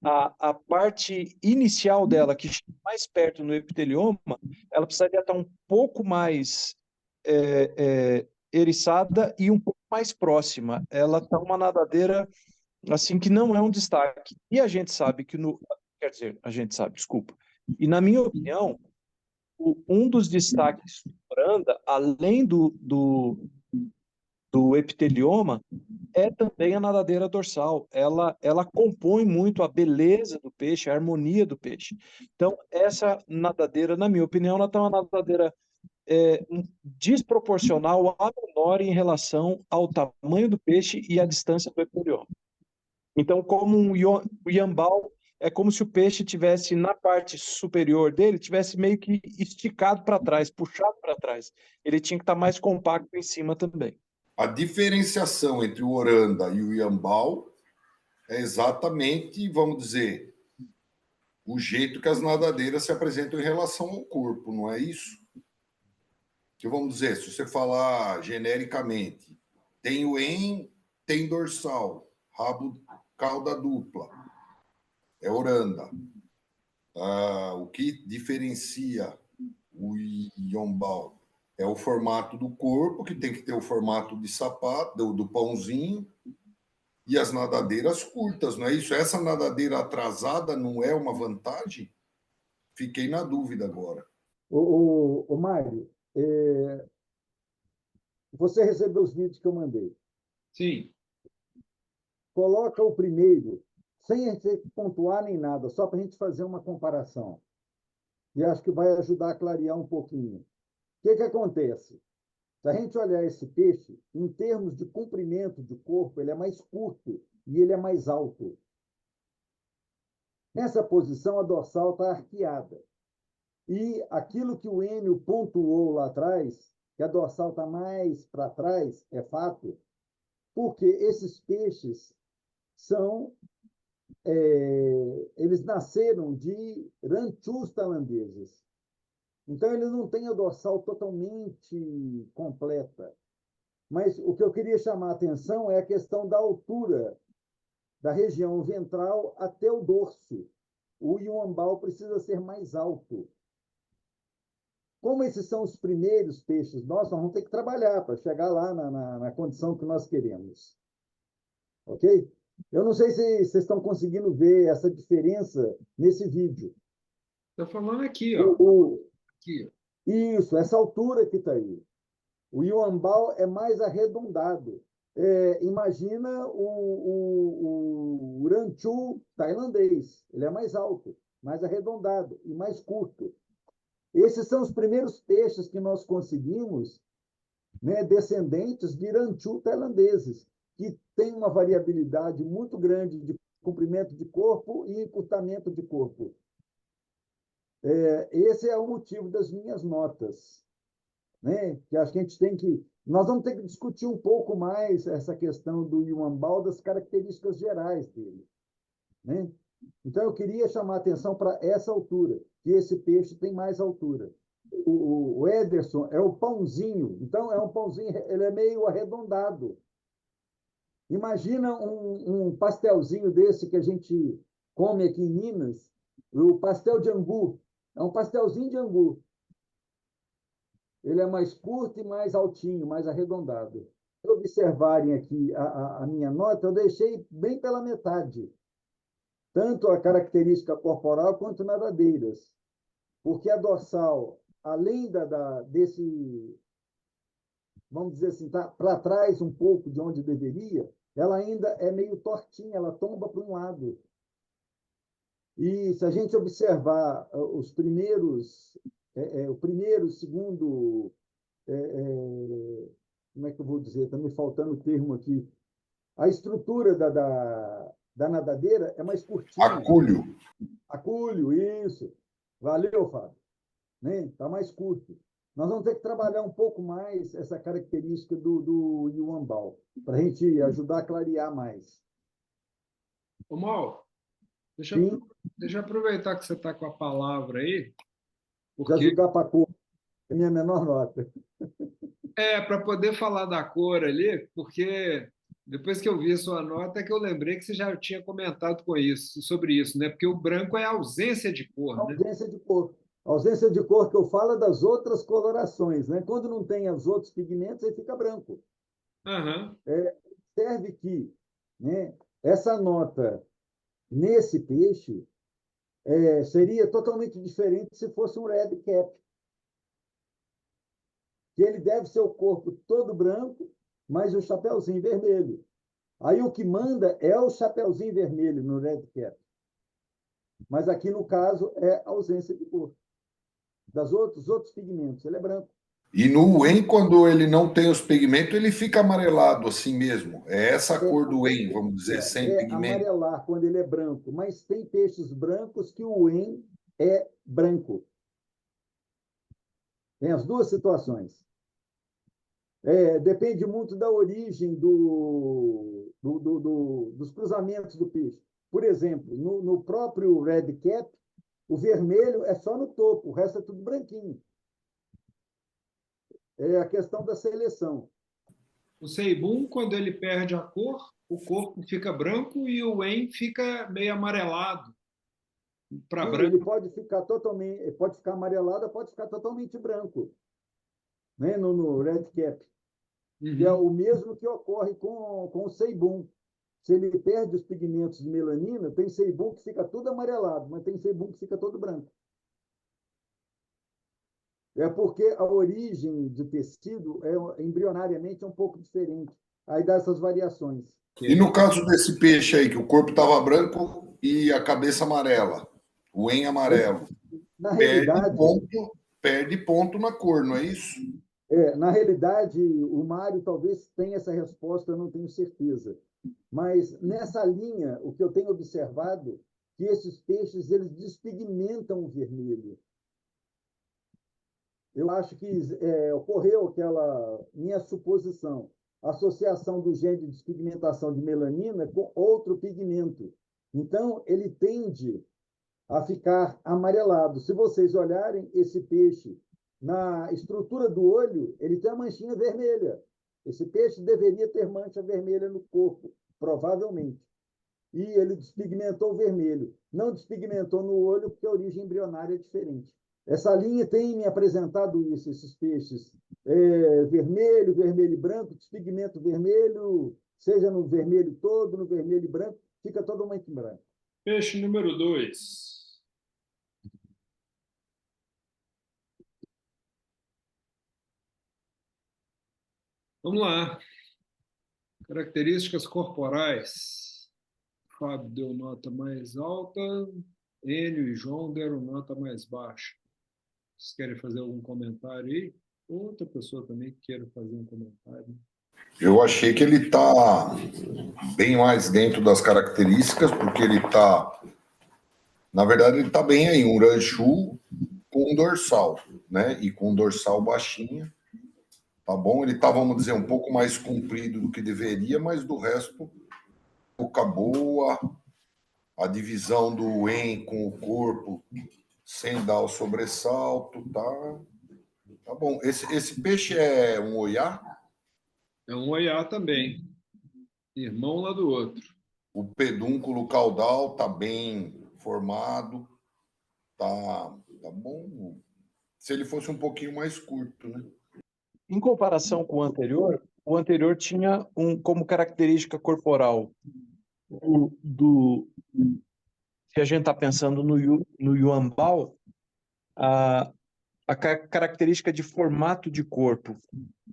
a parte inicial dela, que chega mais perto no epitelioma, ela precisaria estar um pouco mais eriçada e um pouco mais próxima. Ela está uma nadadeira assim que não é um destaque. E a gente sabe que quer dizer, a gente sabe, desculpa. E na minha opinião, um dos destaques do Oranda, além do epitelioma, é também a nadadeira dorsal. Ela compõe muito a beleza do peixe, a harmonia do peixe. Então, essa nadadeira, na minha opinião, ela está uma nadadeira desproporcional a menor em relação ao tamanho do peixe e à distância do epitelioma. Então, como o Yambao, é como se o peixe tivesse na parte superior dele, tivesse meio que esticado para trás, puxado para trás. Ele tinha que estar mais compacto em cima também. A diferenciação entre o Oranda e o Yambao é exatamente, vamos dizer, o jeito que as nadadeiras se apresentam em relação ao corpo, não é isso? Que vamos dizer, se você falar genericamente, tem o en, tem dorsal, rabo, cauda dupla, é Oranda. O que diferencia o Yambao é o formato do corpo, que tem que ter o formato de sapato, do pãozinho, e as nadadeiras curtas, não é isso? Essa nadadeira atrasada não é uma vantagem? Fiquei na dúvida agora. O Mário, você recebeu os vídeos que eu mandei. Sim. Coloca o primeiro, sem a gente pontuar nem nada, só para a gente fazer uma comparação. E acho que vai ajudar a clarear um pouquinho. O que acontece? Se a gente olhar esse peixe, em termos de comprimento de corpo, ele é mais curto e ele é mais alto. Nessa posição, a dorsal está arqueada. E aquilo que o Enio pontuou lá atrás, que a dorsal está mais para trás, é fato, porque esses peixes eles nasceram de ranchus tailandeses. Então, eles não têm a dorsal totalmente completa. Mas o que eu queria chamar a atenção é a questão da altura da região ventral até o dorso. O Yuambao precisa ser mais alto. Como esses são os primeiros peixes nós vamos ter que trabalhar para chegar lá na condição que nós queremos. Ok? Eu não sei se vocês estão conseguindo ver essa diferença nesse vídeo. Está falando aqui, ó. Aqui. Isso, essa altura que está aí. O Yuambao é mais arredondado. Imagina o ranchu tailandês. Ele é mais alto, mais arredondado e mais curto. Esses são os primeiros peixes que nós conseguimos, né, descendentes de ranchu tailandeses, que têm uma variabilidade muito grande de comprimento de corpo e encurtamento de corpo. Esse é o motivo das minhas notas, né? Que acho que a gente tem que. Nós vamos ter que discutir um pouco mais essa questão do Yuambao, das características gerais dele, né? Então, eu queria chamar a atenção para essa altura, que esse peixe tem mais altura. O Ederson é o pãozinho, então é um pãozinho, ele é meio arredondado. Imagina um pastelzinho desse que a gente come aqui em Minas, o pastel de angu. É um pastelzinho de angu. Ele é mais curto e mais altinho, mais arredondado. Se observarem aqui a minha nota, eu deixei bem pela metade, tanto a característica corporal quanto nadadeiras, porque a dorsal, além desse, vamos dizer assim, tá para trás um pouco de onde deveria, ela ainda é meio tortinha, ela tomba para um lado. E se a gente observar os primeiros, o primeiro, o segundo, como é que eu vou dizer? Está me faltando o termo aqui. A estrutura da nadadeira é mais curtinha. Acúlio. Acúlio, isso. Valeu, Fábio. Né? Está mais curto. Nós vamos ter que trabalhar um pouco mais essa característica do Yuambao, para a gente ajudar a clarear mais. Ô, Mal, deixa Sim, eu aproveitar que você está com a palavra aí, de porque ajudar para a cor. É a minha menor nota. para poder falar da cor ali, porque depois que eu vi a sua nota é que eu lembrei que você já tinha comentado sobre isso, né? Porque o branco é a ausência de cor, né? Ausência de cor. A ausência de cor que eu falo é das outras colorações, né? Quando não tem os outros pigmentos, aí fica branco. Aham. Observe que, né, essa nota nesse peixe seria totalmente diferente se fosse um red cap, que ele deve ser o corpo todo branco, mas o chapeuzinho vermelho. Aí o que manda é o chapeuzinho vermelho no red cap. Mas aqui, no caso, é a ausência de cor. Dos outros pigmentos, ele é branco. E no Wen, quando ele não tem os pigmentos, ele fica amarelado assim mesmo. É essa a cor do Wen, vamos dizer, sem pigmento. Amarelar quando ele é branco, mas tem peixes brancos que o Wen é branco. Tem as duas situações. Depende muito da origem dos cruzamentos do peixe. Por exemplo, no próprio red cap, o vermelho é só no topo, o resto é tudo branquinho. É a questão da seleção. O Seibum, quando ele perde a cor, o corpo fica branco e o Wen fica meio amarelado para Sim, branco. ele pode ficar amarelado, pode ficar totalmente branco, né? No red cap. Que é Uhum. o mesmo que ocorre com o seibum. Se ele perde os pigmentos de melanina, tem seibum que fica tudo amarelado, mas tem seibum que fica todo branco. É porque a origem de tecido embrionariamente é um pouco diferente. Aí dá essas variações. E no caso desse peixe aí, que o corpo estava branco e a cabeça amarela, o Wen amarelo, Na realidade, perde ponto na cor, não é isso? na realidade, o Mário talvez tenha essa resposta, eu não tenho certeza. Mas nessa linha, o que eu tenho observado é que esses peixes eles despigmentam o vermelho. Eu acho que ocorreu aquela minha suposição, associação do gene de despigmentação de melanina com outro pigmento. Então, ele tende a ficar amarelado. Se vocês olharem esse peixe na estrutura do olho, ele tem a manchinha vermelha. Esse peixe deveria ter mancha vermelha no corpo, provavelmente. E ele despigmentou o vermelho. Não despigmentou no olho, porque a origem embrionária é diferente. Essa linha tem me apresentado isso, esses peixes. Vermelho, vermelho e branco, despigmento vermelho, seja no vermelho todo, no vermelho e branco, fica totalmente branco. Peixe número 2. Vamos lá. Características corporais. Fábio deu nota mais alta, Enio e João deram nota mais baixa. Vocês querem fazer algum comentário aí? Outra pessoa também que queira fazer um comentário. Eu achei que ele está bem mais dentro das características, porque ele está, na verdade, ele está bem aí, um ranchu com um dorsal, né? E com um dorsal baixinho, tá bom? Ele está, vamos dizer, um pouco mais comprido do que deveria, mas do resto, boca boa, a divisão do en com o corpo sem dar o sobressalto, tá bom. Esse peixe é um oiá? É um oiá também, irmão lá do outro. O pedúnculo caudal está bem formado, tá bom. Se ele fosse um pouquinho mais curto, né? Em comparação com o anterior tinha como característica corporal se a gente está pensando no Yuanbao, a característica de formato de corpo,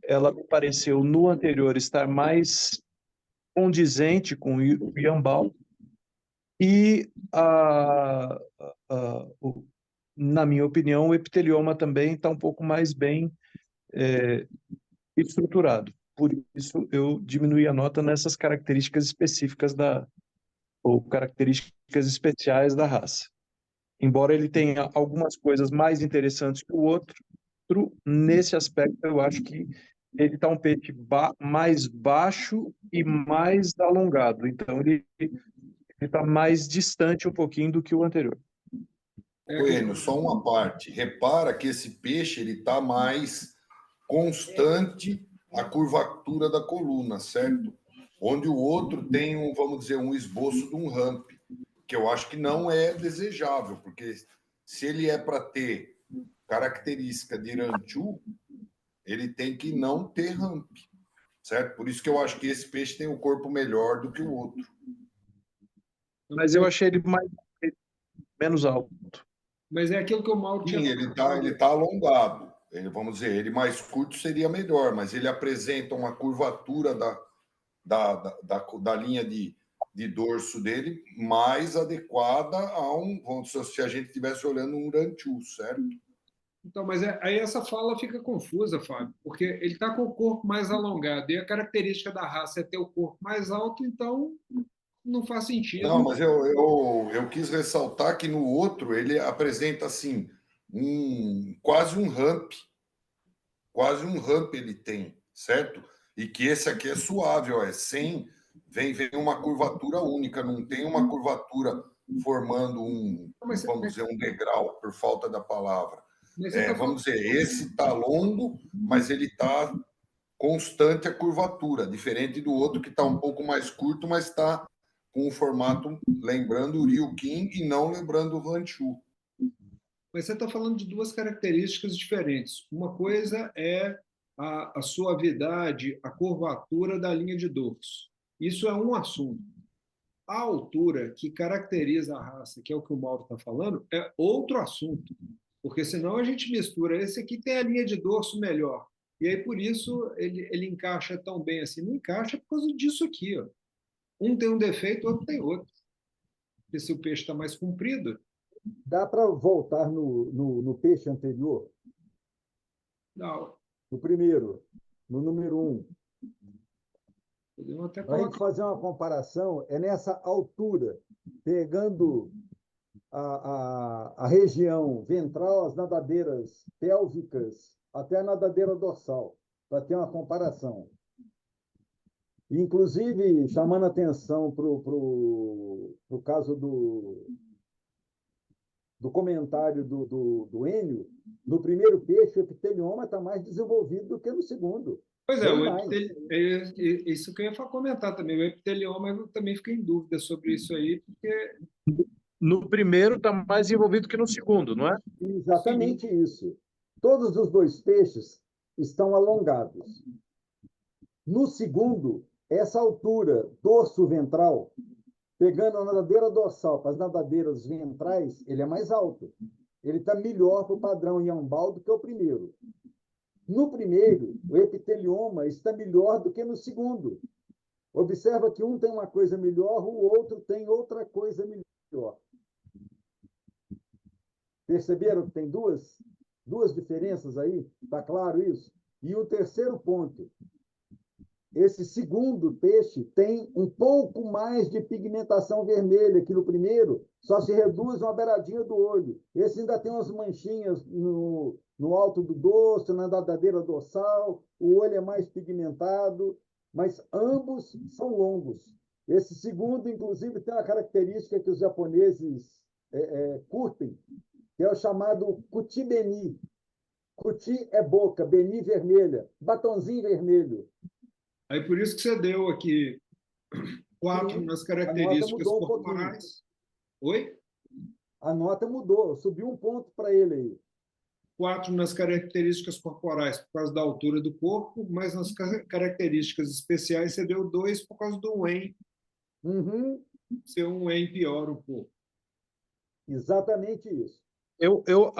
ela me pareceu no anterior estar mais condizente com o Yuanbao e, na minha opinião, o epitelioma também está um pouco mais bem estruturado. Por isso, eu diminuí a nota nessas características específicas ou características especiais da raça. Embora ele tenha algumas coisas mais interessantes que o outro, nesse aspecto eu acho que ele está um peixe mais baixo e mais alongado. Então, ele está mais distante um pouquinho do que o anterior. Bueno, só uma parte. Repara que esse peixe ele está mais constante a curvatura da coluna, certo? Onde o outro tem vamos dizer, um esboço de um ramp, que eu acho que não é desejável, porque se ele é para ter característica de ranchu, ele tem que não ter ramp, certo? Por isso que eu acho que esse peixe tem o corpo melhor do que o outro. Mas eu achei ele menos alto. Mas é aquilo que o Mauro tinha Sim, ele tá alongado. Vamos dizer, ele mais curto seria melhor, mas ele apresenta uma curvatura da linha de dorso dele mais adequada se a gente estivesse olhando um ranchu, certo? Então, mas aí essa fala fica confusa, Fábio, porque ele está com o corpo mais alongado e a característica da raça é ter o corpo mais alto, então não faz sentido. Não, mas eu quis ressaltar que no outro ele apresenta assim quase um ramp ele tem, certo? E que esse aqui é suave, ó, é sem, vem uma curvatura única, não tem uma curvatura formando vamos dizer, um degrau, por falta da palavra. Vamos dizer, esse está longo, mas ele está constante a curvatura, diferente do outro que está um pouco mais curto, mas está com um formato lembrando o Ryukin e não lembrando o Ranchu. Mas você está falando de duas características diferentes. Uma coisa é a suavidade, a curvatura da linha de dorso. Isso é um assunto. A altura que caracteriza a raça, que é o que o Mauro está falando, é outro assunto. Porque senão a gente mistura. Esse aqui tem a linha de dorso melhor. E aí, por isso, ele encaixa tão bem assim. Não encaixa por causa disso aqui. Ó. Um tem um defeito, o outro tem outro. Porque se o peixe está mais comprido... Dá para voltar no peixe anterior? Não. No primeiro, no número 1. Para a gente fazer uma comparação, é nessa altura, pegando a região ventral, as nadadeiras pélvicas, até a nadadeira dorsal, para ter uma comparação. Inclusive, chamando atenção para o caso do comentário do Enio, no primeiro peixe, o epitelioma está mais desenvolvido do que no segundo. Pois é, isso que eu ia comentar também. O epitelioma, eu também fiquei em dúvida sobre isso aí, porque... No primeiro está mais envolvido que no segundo, não é? Exatamente isso. Todos os dois peixes estão alongados. No segundo, essa altura dorso-ventral, pegando a nadadeira dorsal para as nadadeiras ventrais, ele é mais alto. Ele está melhor para o padrão Yuanbao do que o primeiro. No primeiro, o epitelioma está melhor do que no segundo. Observa que um tem uma coisa melhor, o outro tem outra coisa melhor. Perceberam que tem duas diferenças aí? Está claro isso? E o terceiro ponto. Esse segundo peixe tem um pouco mais de pigmentação vermelha, que no primeiro só se reduz uma beiradinha do olho. Esse ainda tem umas manchinhas no alto do dorso, na nadadeira dorsal, o olho é mais pigmentado, mas ambos são longos. Esse segundo, inclusive, tem uma característica que os japoneses curtem, que é o chamado kuti beni. Kuti é boca, beni vermelha, batonzinho vermelho. Aí por isso que você deu aqui 4 Sim, nas a nota características mudou um pouquinho. corporais. Oi? A nota mudou, subiu um ponto para ele aí. 4 nas características corporais por causa da altura do corpo, mas nas características especiais você deu 2 por causa do Wen. Uhum, Seu Wen piora um pouco. exatamente isso.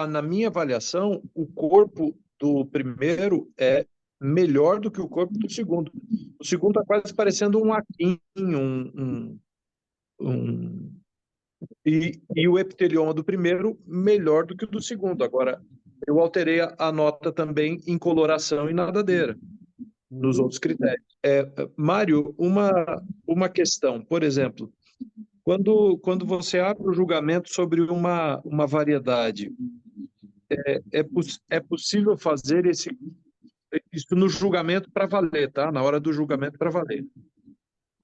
Na minha avaliação, o corpo do primeiro é melhor do que o corpo do segundo. O segundo está quase parecendo um aquinho, e o epitelioma do primeiro melhor do que o do segundo. Agora, eu alterei a nota também em coloração e nadadeira, nos outros critérios. Mário, uma questão, por exemplo, quando você abre o julgamento sobre uma variedade, é possível fazer isso no julgamento para valer, tá? Na hora do julgamento para valer.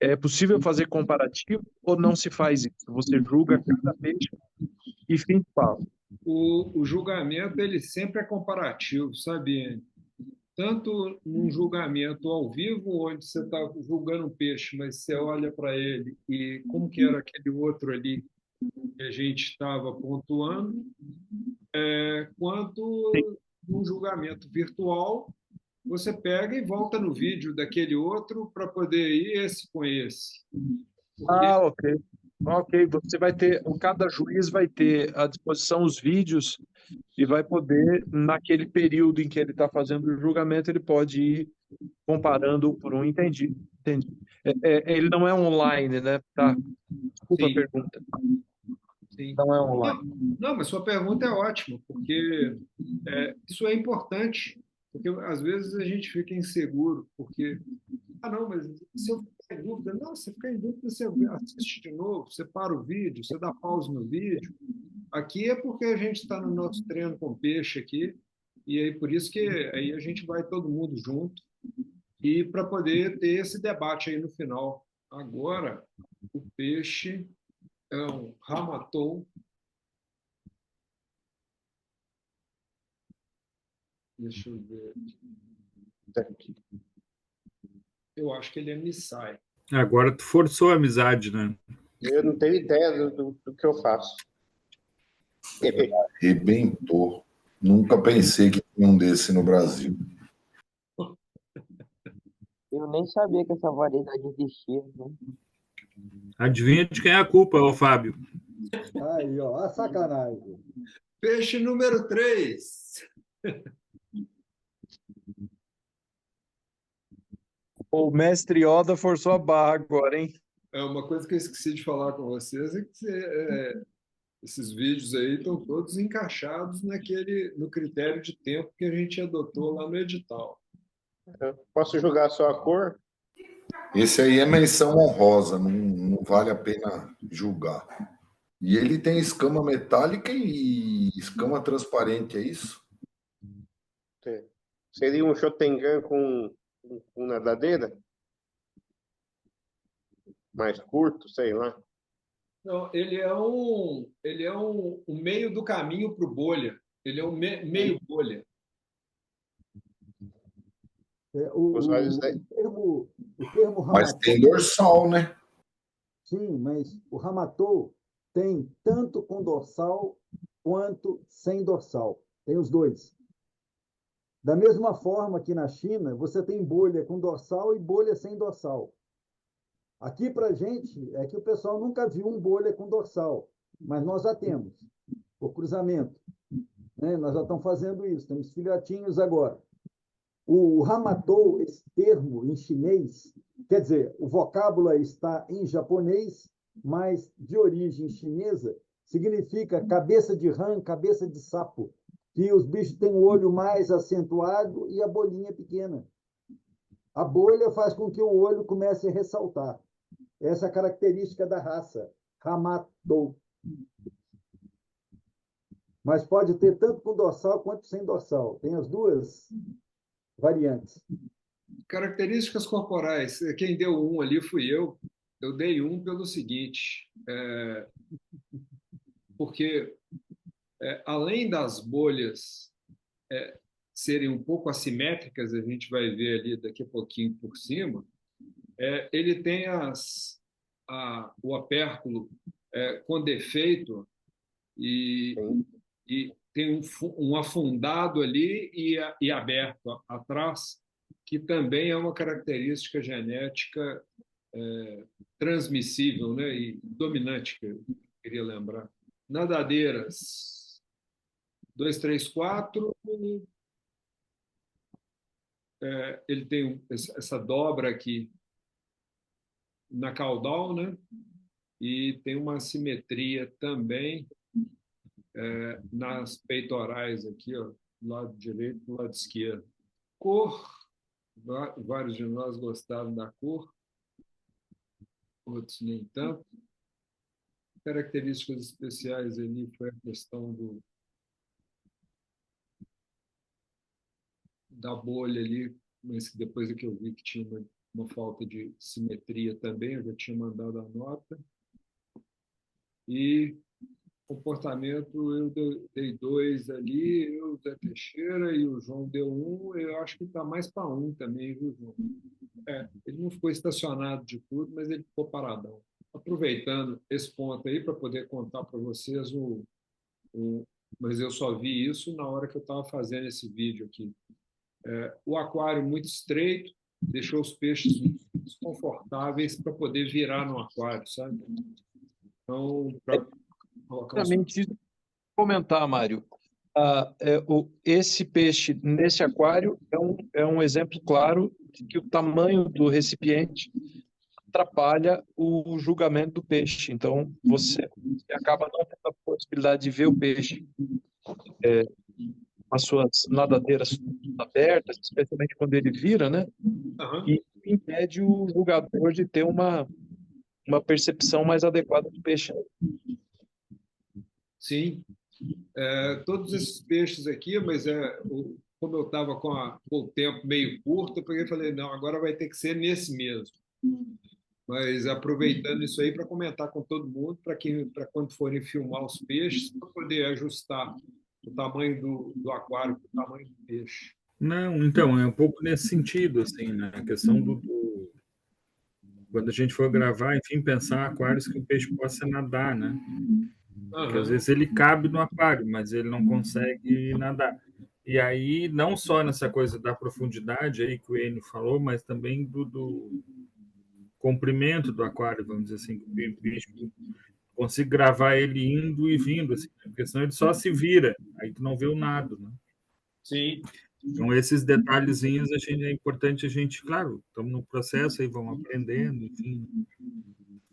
É possível fazer comparativo ou não se faz isso? Você julga cada peixe e fim de papo. O julgamento ele sempre é comparativo, sabe? Tanto num julgamento ao vivo, onde você está julgando um peixe, mas você olha para ele e como que era aquele outro ali que a gente estava pontuando, quanto num julgamento virtual, você pega e volta no vídeo daquele outro para poder ir esse com esse. Porque Ok. Ok, você vai ter, cada juiz vai ter à disposição os vídeos e vai poder, naquele período em que ele está fazendo o julgamento, ele pode ir comparando um por um. Entendi. Ele não é online, né? Tá. Desculpa a sim, pergunta. sim. Não é online. Não, mas sua pergunta é ótima, porque isso é importante, porque às vezes a gente fica inseguro, porque, não, mas se eu ficar em dúvida, não, você fica em dúvida, você assiste de novo, você para o vídeo, você dá pausa no vídeo. Aqui é porque a gente está no nosso treino com peixe aqui, e aí por isso que aí a gente vai todo mundo junto, e para poder ter esse debate aí no final. Agora, o peixe é um ramatou. Deixa eu ver. Eu acho que ele é Missai. Agora tu forçou a amizade, né? Eu não tenho ideia do que eu faço. Rebentou. Nunca pensei que tinha um desse no Brasil. Eu nem sabia que essa variedade existia, né? Adivinha de quem é a culpa, ô Fábio? Aí, ó, a sacanagem. Peixe número 3. O mestre Yoda forçou a barra agora, hein? Uma coisa que eu esqueci de falar com vocês é que esses vídeos aí estão todos encaixados no critério de tempo que a gente adotou lá no edital. Posso julgar só a cor? Esse aí é menção honrosa, não vale a pena julgar. E ele tem escama metálica e escama transparente, é isso? Seria um Shotengan com nadadeira? Mais curto, sei lá. Não, ele é um meio do caminho para o bolha. Ele é um meio bolha. O termo Mas Ramatou, tem dorsal, né? sim, mas o Ramatou tem tanto com dorsal quanto sem dorsal. Tem os dois. Da mesma forma que na China, você tem bolha com dorsal e bolha sem dorsal. Aqui para a gente é que o pessoal nunca viu um bolha com dorsal, mas nós já temos, por cruzamento. Né? Nós já estamos fazendo isso, temos filhotinhos agora. O hamatou, esse termo em chinês, quer dizer, o vocábulo está em japonês, mas de origem chinesa, significa cabeça de rã, cabeça de sapo, que os bichos têm o olho mais acentuado e a bolinha pequena. A bolha faz com que o olho comece a ressaltar. Essa é a característica da raça, hamatou. Mas pode ter tanto com dorsal quanto sem dorsal. Tem as duas variantes. Características corporais. Quem deu um ali fui eu. Eu dei um pelo seguinte, porque além das bolhas serem um pouco assimétricas, a gente vai ver ali daqui a pouquinho por cima, ele tem o opérculo com defeito e tem um afundado ali e aberto atrás, que também é uma característica genética transmissível, né, e dominante, que eu queria lembrar. Nadadeiras, 2, 3, 4. Ele tem essa dobra aqui na caudal, né? E tem uma simetria também nas peitorais aqui, ó, do lado direito e do lado esquerdo. Cor, vários de nós gostaram da cor, outros nem tanto. Características especiais ali foi a questão da bolha ali, mas que depois é que eu vi que tinha uma falta de simetria também, eu já tinha mandado a nota. E comportamento, eu dei 2 ali, eu, Zé Teixeira, e o João deu 1. Eu acho que está mais para 1 também, viu, João? Ele não ficou estacionado de tudo, mas ele ficou paradão. Aproveitando esse ponto aí para poder contar para vocês mas eu só vi isso na hora que eu estava fazendo esse vídeo aqui. O aquário muito estreito deixou os peixes muito desconfortáveis para poder virar no aquário, sabe? Então, para colocar os... Exatamente isso que eu ia comentar, Mário. Esse peixe nesse aquário é um exemplo claro de que o tamanho do recipiente atrapalha o julgamento do peixe. Então, você acaba não tendo a possibilidade de ver o peixe com as suas nadadeiras abertas, especialmente quando ele vira, né? Uhum. E impede o julgador de ter uma percepção mais adequada do peixe. Sim, todos esses peixes aqui, mas como eu estava com o tempo meio curto, eu peguei e falei, não, agora vai ter que ser nesse mesmo. Mas aproveitando isso aí para comentar com todo mundo, para quando forem filmar os peixes, para poder ajustar o tamanho do aquário com o tamanho do peixe. Não, então, é um pouco nesse sentido, assim, né? A questão quando a gente for gravar, enfim, pensar aquários que o peixe possa nadar, né? Porque às vezes ele cabe no aquário, mas ele não consegue nadar. E aí, não só nessa coisa da profundidade aí que o Enio falou, mas também do comprimento do aquário, vamos dizer assim, que o peixe consiga gravar ele indo e vindo, assim, porque senão ele só se vira, aí tu não vê o nado, né? Sim. Então, esses detalhezinhos é importante a gente, claro, estamos no processo aí, vamos aprendendo, enfim.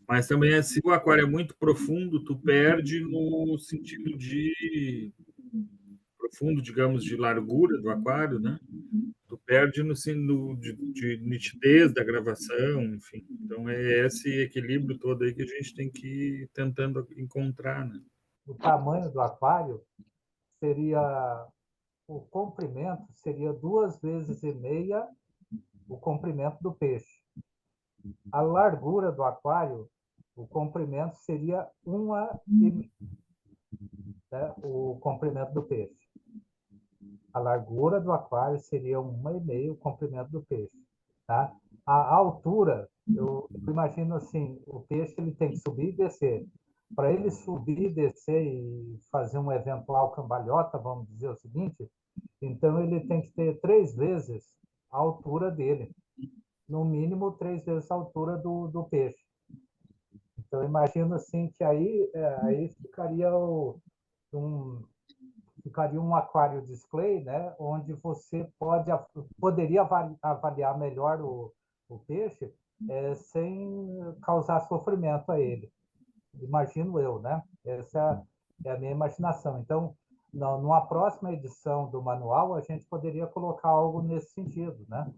Mas também, se o aquário é muito profundo, tu perde no sentido de profundo, digamos, de largura do aquário, né? Tu perde no sentido de nitidez da gravação, enfim. Então, é esse equilíbrio todo aí que a gente tem que ir tentando encontrar, né? O tamanho do aquário seria, o comprimento seria 2,5 vezes o comprimento do peixe. A largura do aquário, o comprimento seria 1,5, né, o comprimento do peixe. A largura do aquário seria 1,5 o comprimento do peixe. Tá? A altura, eu imagino assim, o peixe ele tem que subir e descer. Para ele subir, descer e fazer uma eventual cambalhota, vamos dizer o seguinte, então ele tem que ter 3 vezes a altura dele. No mínimo 3 vezes a altura do peixe. Então, imagino assim que aí ficaria ficaria um aquário display, né, onde você poderia avaliar melhor o peixe sem causar sofrimento a ele. Imagino eu, né? Essa é a minha imaginação. Então, numa próxima edição do manual, a gente poderia colocar algo nesse sentido, né?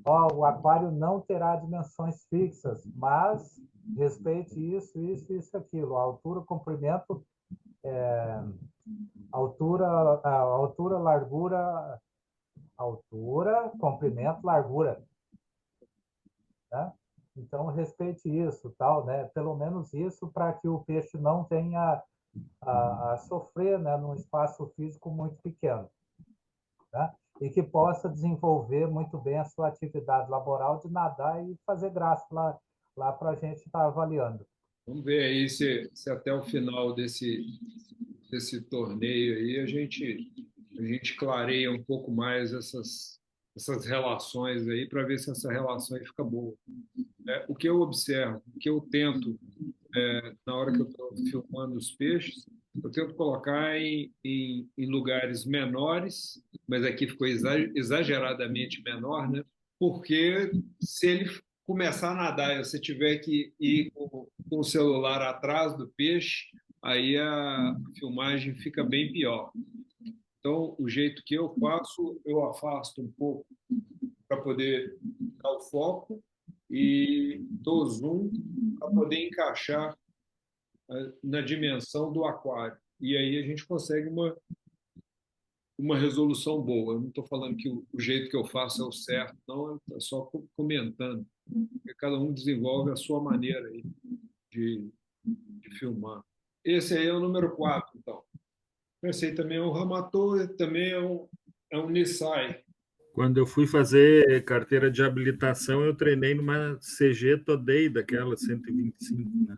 O aquário não terá dimensões fixas, mas respeite isso, isso, isso, aquilo. A altura, comprimento, altura, largura, altura, comprimento, largura, né? Então, respeite isso, tal, né? Pelo menos isso para que o peixe não tenha a sofrer, né, num espaço físico muito pequeno, né? E que possa desenvolver muito bem a sua atividade laboral de nadar e fazer graça lá para a gente estar avaliando. Vamos ver aí se até o final desse torneio aí a gente clareia um pouco mais essas relações aí para ver se essa relação aí fica boa. O que eu observo, o que eu tento na hora que eu estou filmando os peixes, eu tento colocar em lugares menores, mas aqui ficou exageradamente menor, né? Porque se ele começar a nadar e você tiver que ir com o celular atrás do peixe, aí a filmagem fica bem pior. Então, o jeito que eu faço, eu afasto um pouco para poder dar o foco e dou zoom para poder encaixar na dimensão do aquário. E aí a gente consegue uma resolução boa. Eu não estou falando que o jeito que eu faço é o certo, não, eu estou só comentando. Porque cada um desenvolve a sua maneira aí de filmar. Esse aí é o número 4, então. Esse aí também é um Ramator, também é um Nissai. Quando eu fui fazer carteira de habilitação, eu treinei numa CG Todei, daquela 125, né?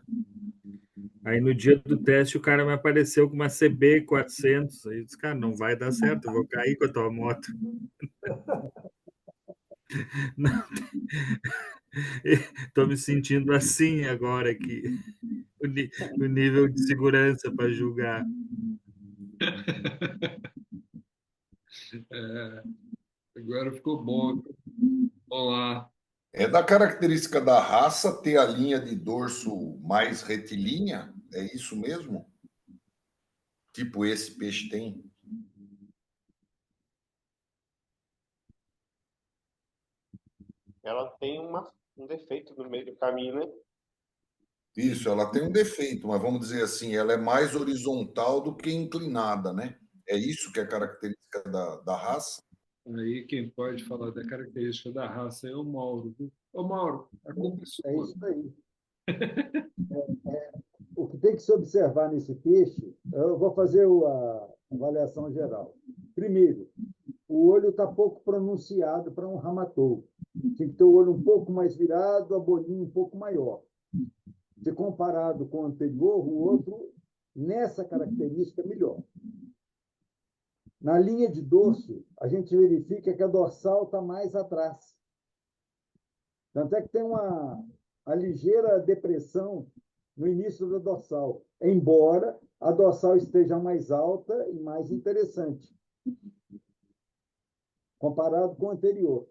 Aí no dia do teste o cara me apareceu com uma CB 400. Aí eu disse, cara, não vai dar certo, eu vou cair com a tua moto. Estou me sentindo assim agora aqui. O nível de segurança para julgar. Agora ficou bom. Vamos lá. É da característica da raça ter a linha de dorso mais retilínea? É isso mesmo? Tipo esse peixe tem? Ela tem um defeito no meio do caminho, né? Isso, ela tem um defeito, mas vamos dizer assim, ela é mais horizontal do que inclinada, né? É isso que é característica da raça? Aí quem pode falar da característica da raça é o Mauro. Ô, Mauro, a culpa é É sua. isso aí. O que tem que se observar nesse peixe, eu vou fazer a avaliação geral. Primeiro, o olho está pouco pronunciado para um ramatou. Tem que ter o olho um pouco mais virado, a bolinha um pouco maior. Se comparado com o anterior, o outro, nessa característica, melhor. Na linha de dorso, a gente verifica que a dorsal está mais atrás. Tanto é que tem uma ligeira depressão no início da dorsal, embora a dorsal esteja mais alta e mais interessante, comparado com o anterior.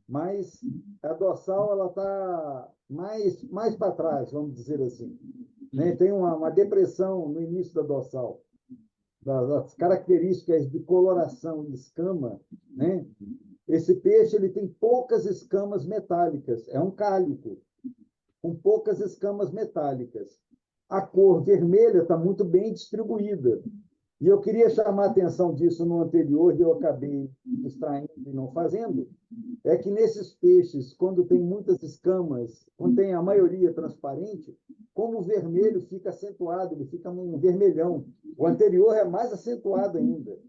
Mas a dorsal ela está mais para trás, vamos dizer assim. Né? Tem uma depressão no início da dorsal. Das características de coloração de escama, né? Esse peixe ele tem poucas escamas metálicas, é um cálico, com poucas escamas metálicas. A cor vermelha está muito bem distribuída. E eu queria chamar a atenção disso no anterior, e eu acabei extraindo e não fazendo, é que nesses peixes, quando tem muitas escamas, quando tem a maioria transparente, como o vermelho fica acentuado, ele fica um vermelhão. O anterior é mais acentuado ainda.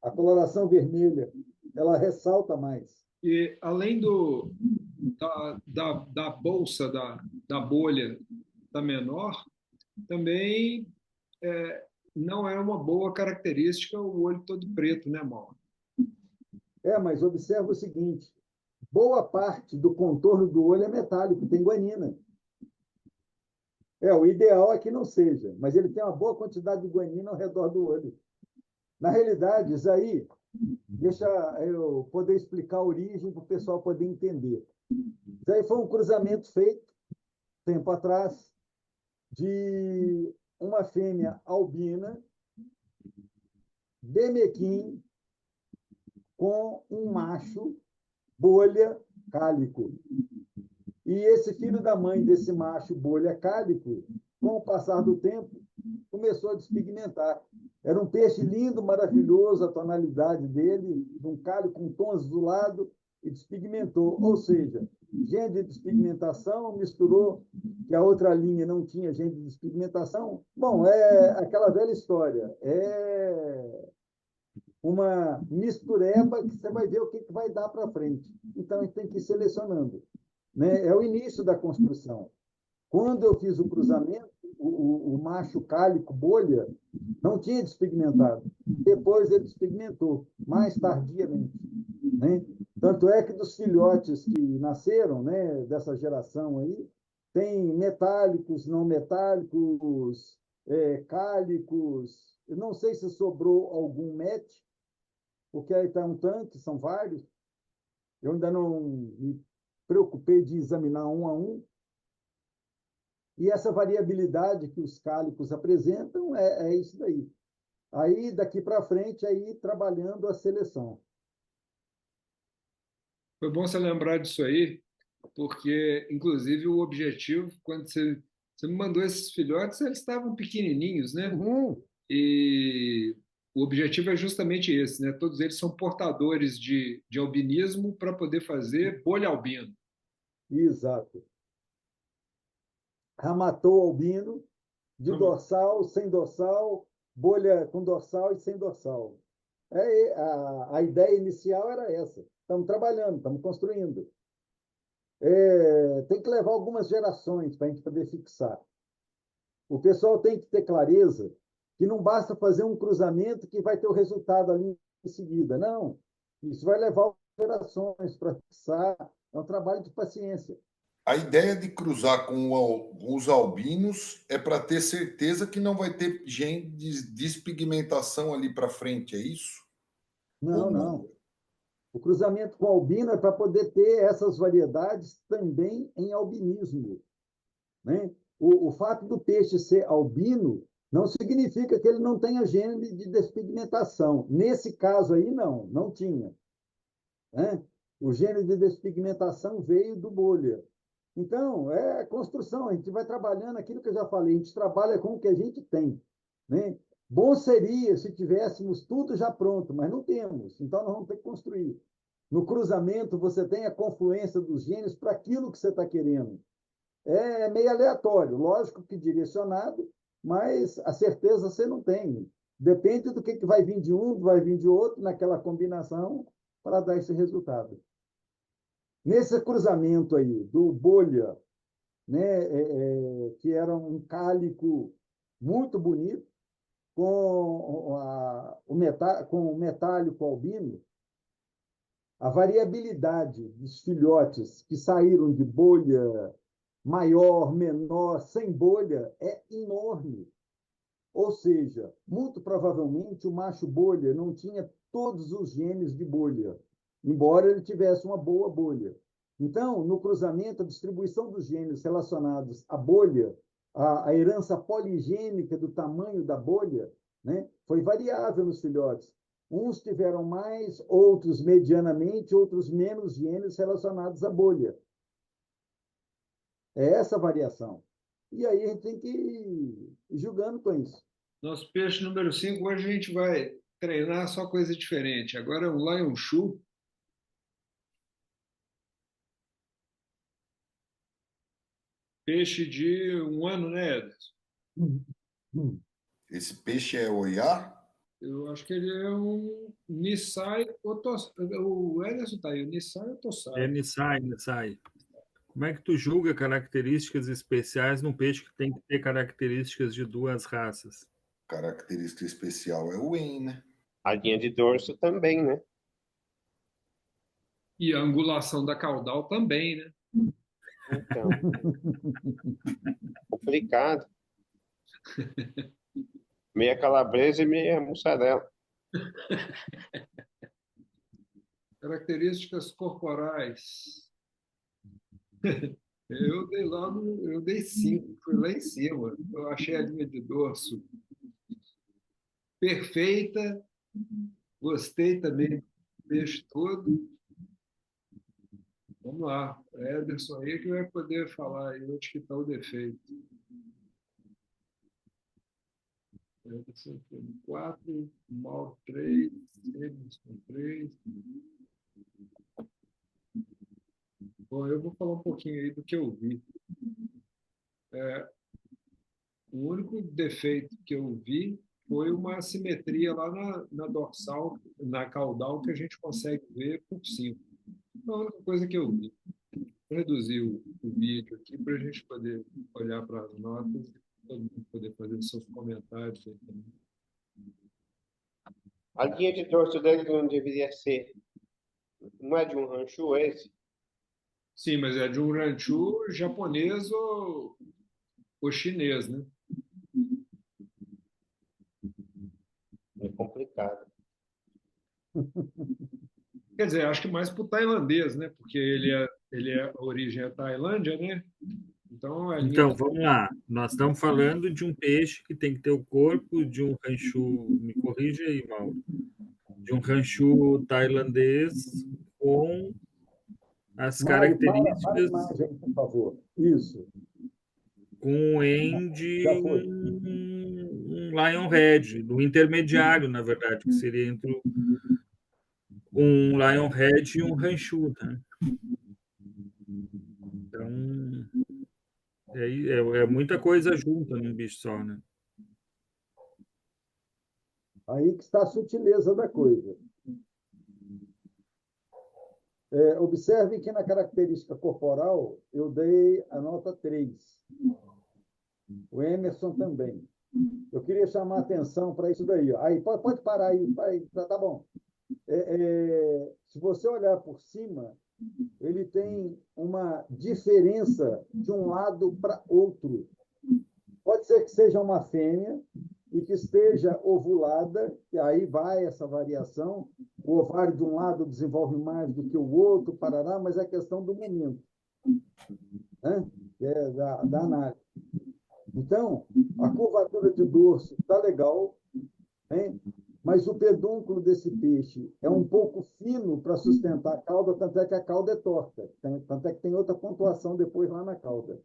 A coloração vermelha, ela ressalta mais. E além da bolsa, da bolha da menor, também não é uma boa característica o olho todo preto, né, Mauro? Mas observa o seguinte, boa parte do contorno do olho é metálico, tem guanina. O ideal é que não seja, mas ele tem uma boa quantidade de guanina ao redor do olho. Na realidade, isso aí, deixa eu poder explicar a origem para o pessoal poder entender. Isso aí foi um cruzamento feito, tempo atrás, de uma fêmea albina, bemequim, com um macho, bolha, cálico. E esse filho da mãe desse macho, bolha, cálico, com o passar do tempo, começou a despigmentar. Era um peixe lindo, maravilhoso, a tonalidade dele, de um cálico com tom azulado, e despigmentou. Ou seja, gene de despigmentação misturou, que a outra linha não tinha gene de despigmentação. Bom, é aquela velha história. É uma mistureba que você vai ver o que vai dar para frente. Então, a gente tem que ir selecionando. Né? É o início da construção. Quando eu fiz o cruzamento, o macho cálico, bolha, não tinha despigmentado. Depois ele despigmentou, mais tardiamente. Né? Tanto é que dos filhotes que nasceram, né, dessa geração aí, tem metálicos, não metálicos, cálicos. Eu não sei se sobrou algum match, porque aí está um tanque, são vários. Eu ainda não me preocupei de examinar um a um. E essa variabilidade que os cálicos apresentam é isso daí. Aí, daqui para frente, aí trabalhando a seleção. Foi bom você lembrar disso aí, porque, inclusive, o objetivo, quando você me mandou esses filhotes, eles estavam pequenininhos, né? E o objetivo é justamente esse, né? Todos eles são portadores de albinismo para poder fazer bolha albino. Exato. Ramatou albino, de dorsal, sem dorsal, bolha com dorsal e sem dorsal. A ideia inicial era essa. Estamos trabalhando, estamos construindo. Tem que levar algumas gerações para a gente poder fixar. O pessoal tem que ter clareza que não basta fazer um cruzamento que vai ter o resultado ali em seguida. Não. Isso vai levar gerações para fixar. É um trabalho de paciência. A ideia de cruzar com os albinos é para ter certeza que não vai ter gene de despigmentação ali para frente, é isso? Não, não. O cruzamento com albino é para poder ter essas variedades também em albinismo. Né? O fato do peixe ser albino não significa que ele não tenha gene de despigmentação. Nesse caso aí, não tinha. Né? O gene de despigmentação veio do bolha. Então, é construção, a gente vai trabalhando aquilo que eu já falei, a gente trabalha com o que a gente tem. Né? Bom seria se tivéssemos tudo já pronto, mas não temos, então nós vamos ter que construir. No cruzamento, você tem a confluência dos genes para aquilo que você está querendo. É meio aleatório, lógico que direcionado, mas a certeza você não tem. Depende do que vai vir de um, vai vir de outro, naquela combinação, para dar esse resultado. Nesse cruzamento aí, do bolha, né, que era um cálico muito bonito, com o metálico albino, a variabilidade dos filhotes que saíram de bolha maior, menor, sem bolha, é enorme. Ou seja, muito provavelmente o macho bolha não tinha todos os genes de bolha, embora ele tivesse uma boa bolha. Então, no cruzamento, a distribuição dos genes relacionados à bolha, a herança poligênica do tamanho da bolha, né, foi variável nos filhotes. Uns tiveram mais, outros medianamente, outros menos genes relacionados à bolha. É essa a variação. E aí a gente tem que ir julgando com isso. Nosso peixe número 5, hoje a gente vai treinar só coisa diferente. Agora é um Lion Chu. Peixe de 1 ano, né, Ederson? Esse peixe é oiá? Eu acho que ele é um Nissai Otossai. O Ederson está aí, o Nissai Otossai. É Nissai. Como é que tu julga características especiais num peixe que tem que ter características de duas raças? Característica especial é o EN, né? A linha de dorso também, né? E a angulação da caudal também, né? Então, complicado. Meia calabresa e meia mussarela. Características corporais. Eu dei 5, fui lá em cima. Eu achei a linha de dorso perfeita, gostei também do peixe todo. Vamos lá, é Ederson aí que vai poder falar aí onde que está o defeito. Ederson tem 4, Mauro 3, Emerson 3. Bom, eu vou falar um pouquinho aí do que eu vi. O único defeito que eu vi foi uma assimetria lá na dorsal, na caudal, que a gente consegue ver por cima. É a única coisa que eu vi. Vou reduzir o vídeo aqui para a gente poder olhar para as notas e todo mundo poder fazer seus comentários aí também. A linha de dorso dele não deveria ser. Não é de um rancho esse? Sim, mas é de um ranchu japonês ou chinês, né? É complicado. Quer dizer, acho que mais para o tailandês, né? Porque a origem é Tailândia, né? Então, a linha Então, vamos lá. Nós estamos falando de um peixe que tem que ter o corpo de um ranchu, me corrija aí, Mauro, de um ranchu tailandês com as Mário, para a características imagem, por favor. Isso, com o en de já foi. um Lionhead, do intermediário, na verdade, que seria entre um Lionhead e um ranchu, né? Então, é muita coisa junta num bicho só, né? Aí que está a sutileza da coisa. Observe que na característica corporal eu dei a nota 3. O Emerson também. Eu queria chamar a atenção para isso daí. Ó. Aí, pode parar aí, tá bom. Se você olhar por cima, ele tem uma diferença de um lado para outro. Pode ser que seja uma fêmea e que esteja ovulada, e aí vai essa variação. O ovário de um lado desenvolve mais do que o outro, parará, mas é questão do momento, né? Da análise. Então, a curvatura de dorso está legal, né? Mas o pedúnculo desse peixe é um pouco fino para sustentar a cauda, tanto é que a cauda é torta, tanto é que tem outra pontuação depois lá na cauda.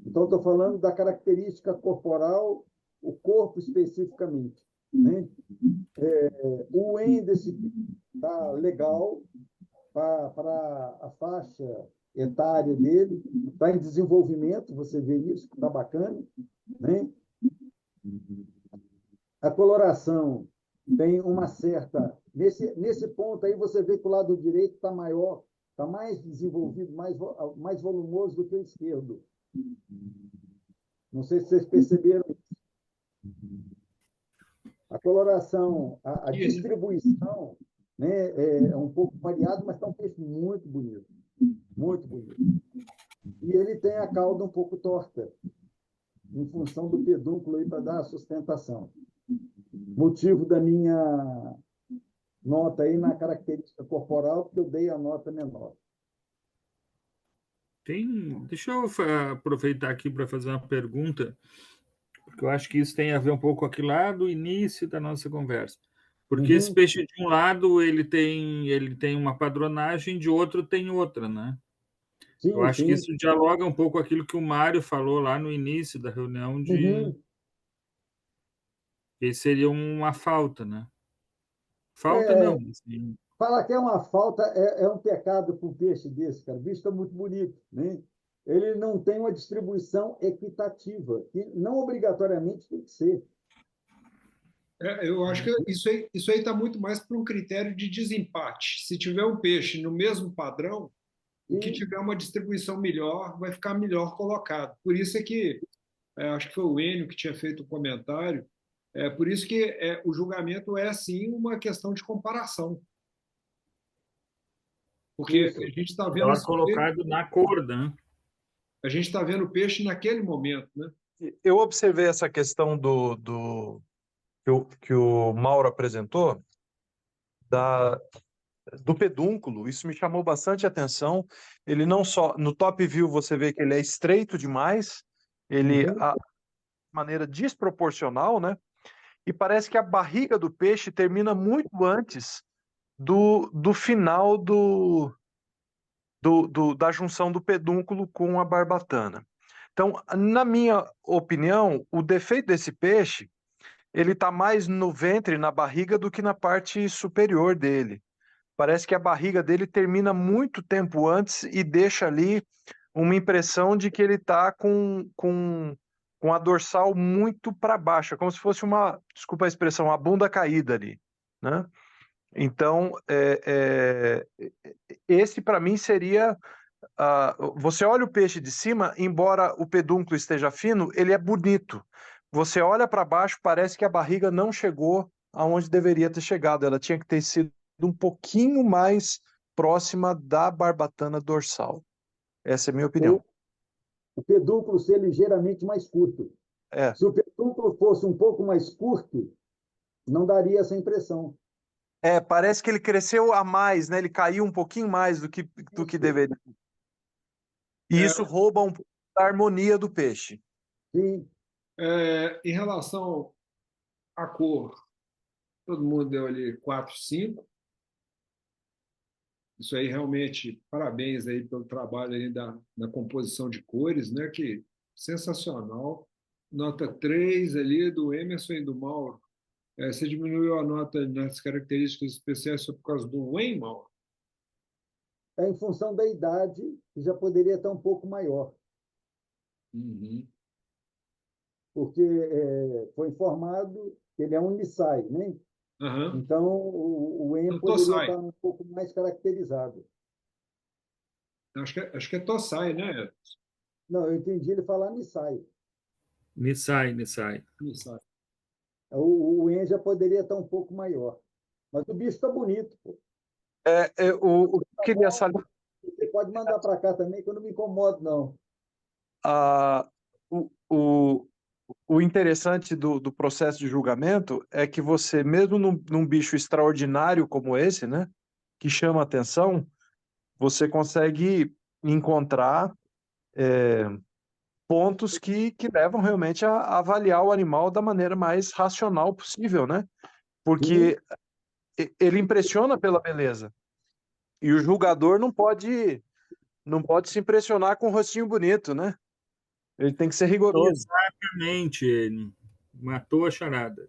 Então, estou falando da característica corporal, o corpo especificamente, né? O en desse está legal para a faixa etária dele, está em desenvolvimento, você vê isso, está bacana, né? A coloração tem uma certa... Nesse ponto aí, você vê que o lado direito está maior, está mais desenvolvido, mais volumoso do que o esquerdo. Não sei se vocês perceberam isso. A coloração, a distribuição, né, é um pouco variado, mas está um peixe muito bonito. Muito bonito. E ele tem a cauda um pouco torta, em função do pedúnculo aí para dar a sustentação. Motivo da minha nota aí na característica corporal, porque eu dei a nota menor. Deixa eu aproveitar aqui para fazer uma pergunta, porque eu acho que isso tem a ver um pouco com aquilo lá do início da nossa conversa. Porque esse peixe, de um lado, ele tem uma padronagem, de outro tem outra, né? Sim, eu acho sim. que isso dialoga um pouco com aquilo que o Mário falou lá no início da reunião, de que seria uma falta, né? Falta não, assim. Falar que é uma falta é um pecado para um peixe desse, cara. O bicho está muito bonito, né? Ele não tem uma distribuição equitativa, que não obrigatoriamente tem que ser. Eu acho que isso aí está muito mais para um critério de desempate. Se tiver um peixe no mesmo padrão, o que tiver uma distribuição melhor vai ficar melhor colocado. Por isso é que, acho que foi o Enio que tinha feito o comentário, por isso que o julgamento é, sim, uma questão de comparação. Porque Isso. a gente está vendo... Melhor colocado na cor, né? A gente está vendo o peixe naquele momento, né? Eu observei essa questão do que o Mauro apresentou, do pedúnculo, isso me chamou bastante atenção. Ele não só, no top view você vê que ele é estreito demais, ele de maneira desproporcional, né? E parece que a barriga do peixe termina muito antes do final da junção do pedúnculo com a barbatana. Então, na minha opinião, o defeito desse peixe, ele está mais no ventre, na barriga, do que na parte superior dele. Parece que a barriga dele termina muito tempo antes e deixa ali uma impressão de que ele está com a dorsal muito para baixo, como se fosse desculpa a expressão, uma bunda caída ali, né? Então, esse para mim seria... você olha o peixe de cima, embora o pedúnculo esteja fino, ele é bonito. Você olha para baixo, parece que a barriga não chegou aonde deveria ter chegado. Ela tinha que ter sido um pouquinho mais próxima da barbatana dorsal. Essa é a minha opinião. O pedúnculo ser ligeiramente mais curto. Se o pedúnculo fosse um pouco mais curto, não daria essa impressão. Parece que ele cresceu a mais, né? Ele caiu um pouquinho mais do que deveria. E isso rouba um pouco da harmonia do peixe. Sim. Em relação à cor, todo mundo deu ali 4, 5. Isso aí realmente, parabéns aí pelo trabalho aí da composição de cores, né? Que sensacional. Nota 3 ali do Emerson e do Mauro. Você diminuiu a nota nas características especiais só por causa do Wayne, Mauro? Em função da idade, que já poderia estar um pouco maior. Porque foi informado que ele é um Nisai, né? Então, o Wayne poderia estar um pouco mais caracterizado. Acho que é Tossai, né? Não, eu entendi ele falar Nisai. Nisai. O Wayne já poderia estar um pouco maior. Mas o bicho está bonito, pô. O que eu queria saber... Você pode mandar para cá também, que eu não me incomodo, não. O interessante do processo de julgamento é que você, mesmo num bicho extraordinário como esse, né, que chama atenção, você consegue encontrar pontos que levam realmente a avaliar o animal da maneira mais racional possível, né? Porque ele impressiona pela beleza. E o julgador não pode se impressionar com um rostinho bonito, né? Ele tem que ser rigoroso. Exatamente, ele matou a charada.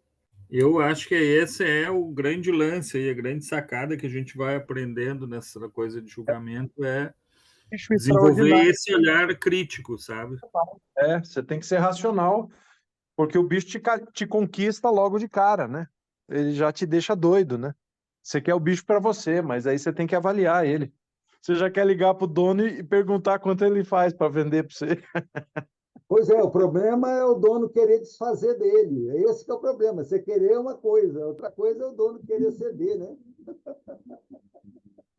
Eu acho que esse é o grande lance aí, a grande sacada que a gente vai aprendendo nessa coisa de julgamento, é desenvolver esse olhar crítico, sabe? Você tem que ser racional, porque o bicho te conquista logo de cara, né? Ele já te deixa doido, né? Você quer o bicho para você, mas aí você tem que avaliar ele. Você já quer ligar pro dono e perguntar quanto ele faz para vender para você. Pois é, o problema é o dono querer desfazer dele. Esse que é o problema. Você querer uma coisa, outra coisa é o dono querer ceder, né?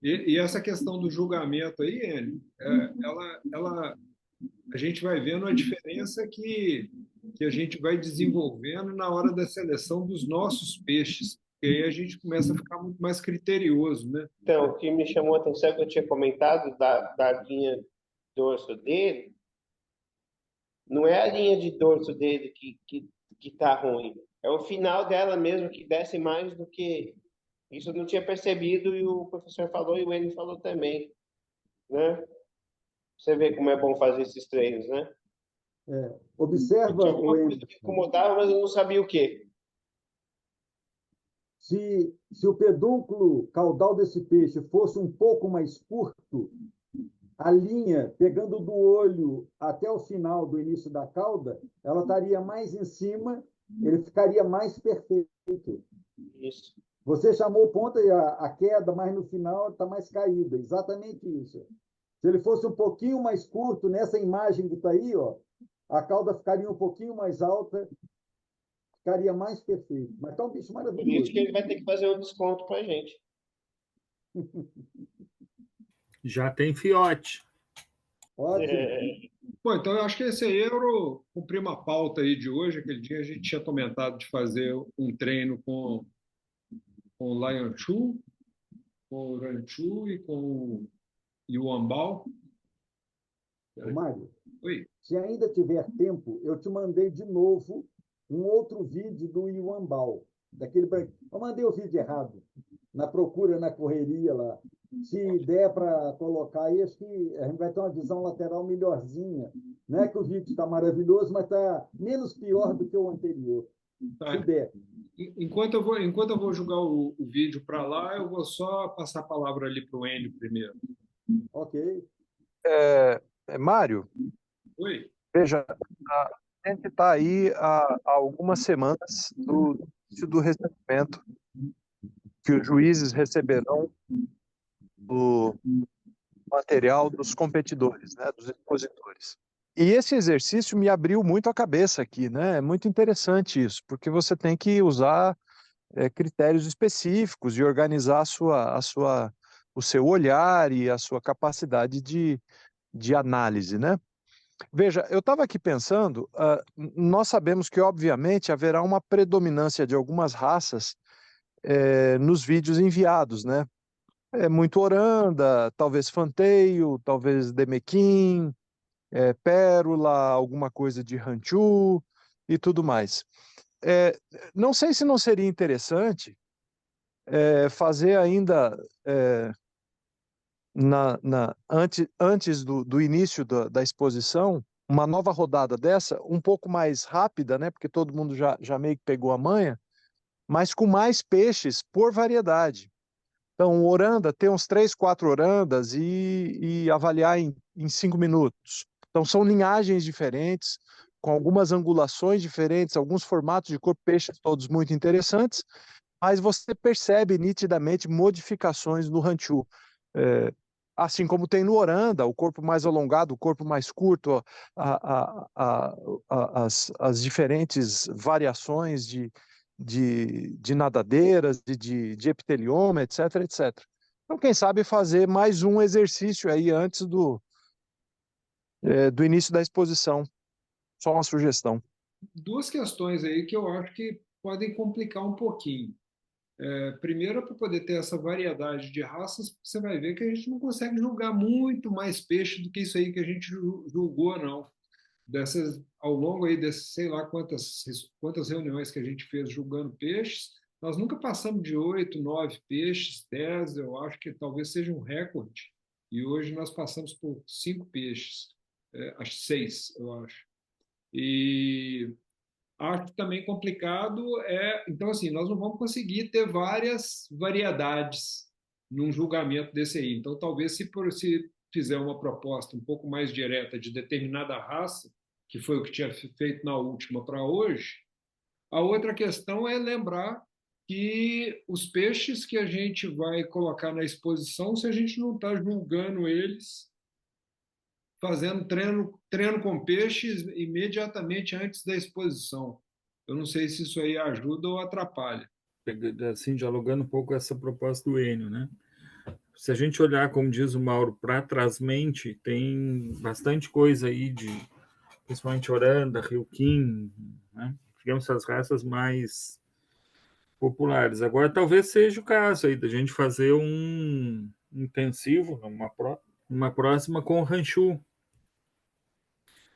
E essa questão do julgamento aí, Enio, a gente vai vendo a diferença que a gente vai desenvolvendo na hora da seleção dos nossos peixes. E aí a gente começa a ficar muito mais criterioso, né? Então, o que me chamou a atenção, que eu tinha comentado da linha dorso dele, não é a linha de dorso dele que tá ruim. É o final dela mesmo que desce mais do que... Isso eu não tinha percebido e o professor falou e o Enio falou também, né? Você vê como é bom fazer esses treinos, né? Observa, alguma coisa que incomodava, mas eu não sabia o quê. Se o pedúnculo caudal desse peixe fosse um pouco mais curto, a linha, pegando do olho até o final do início da cauda, ela estaria mais em cima, ele ficaria mais perfeito. Isso. Você chamou o ponto e a queda, mas no final está mais caída. Exatamente isso. Se ele fosse um pouquinho mais curto, nessa imagem que está aí, ó, a cauda ficaria um pouquinho mais alta, ficaria mais perfeito. Mas está um bicho maravilhoso. Por isso que ele vai ter que fazer um desconto para a gente. Já tem fiote. Ótimo. Bom, então eu acho que esse aí eu cumpri uma pauta aí de hoje. Aquele dia a gente tinha comentado de fazer um treino com o Lion Chu, com o Ranchu e com o Yuanbao. Ô, Mário, Oi. se ainda tiver tempo, eu te mandei de novo um outro vídeo do Iwan Bal, daquele branco. Eu mandei o vídeo errado, na procura, na correria lá. Se der para colocar aí, acho que a gente vai ter uma visão lateral melhorzinha. Não é que o vídeo está maravilhoso, mas está menos pior do que o anterior. Tá. Se der. Enquanto eu vou jogar o vídeo para lá, eu vou só passar a palavra ali para o Enio primeiro. Ok. Mário, Oi. veja, a gente está aí há algumas semanas do início do recebimento que os juízes receberão do material dos competidores, né, dos expositores. E esse exercício me abriu muito a cabeça aqui, né? É muito interessante isso, porque você tem que usar critérios específicos e organizar o seu olhar e a sua capacidade de análise, né? Veja, eu estava aqui pensando, nós sabemos que, obviamente, haverá uma predominância de algumas raças nos vídeos enviados, né? Muito Oranda, talvez Fanteio, talvez Demequim, Pérola, alguma coisa de Ranchu e tudo mais. Não sei se não seria interessante fazer ainda antes do início da exposição, uma nova rodada dessa, um pouco mais rápida, né? Porque todo mundo já meio que pegou a manha, mas com mais peixes por variedade. Então, oranda, ter uns 3, 4 orandas e avaliar em 5 minutos. Então, são linhagens diferentes, com algumas angulações diferentes, alguns formatos de corpo, peixes todos muito interessantes, mas você percebe nitidamente modificações no ranchu. Assim como tem no oranda, o corpo mais alongado, o corpo mais curto, as diferentes variações de nadadeiras, de epitelioma, etc, etc. Então, quem sabe fazer mais um exercício aí antes do início da exposição. Só uma sugestão. Duas questões aí que eu acho que podem complicar um pouquinho. Primeiro, para poder ter essa variedade de raças, você vai ver que a gente não consegue julgar muito mais peixe do que isso aí que a gente julgou, não. Ao longo aí desses, sei lá quantas reuniões que a gente fez julgando peixes, nós nunca passamos de 8, 9 peixes, 10, eu acho que talvez seja um recorde. E hoje nós passamos por 5 peixes, acho 6, eu acho. E acho também complicado então assim, nós não vamos conseguir ter várias variedades num julgamento desse aí. Então, talvez se fizer uma proposta um pouco mais direta de determinada raça, que foi o que tinha feito na última para hoje, a outra questão é lembrar que os peixes que a gente vai colocar na exposição, se a gente não está julgando eles fazendo treino com peixes imediatamente antes da exposição. Eu não sei se isso aí ajuda ou atrapalha. Assim, dialogando um pouco essa proposta do Enio, né? Se a gente olhar, como diz o Mauro, para trás-mente, tem bastante coisa aí principalmente Oranda, Rio-Quim, né? Digamos, essas raças mais populares. Agora, talvez seja o caso aí da gente fazer um intensivo, uma próxima com o Ranchu.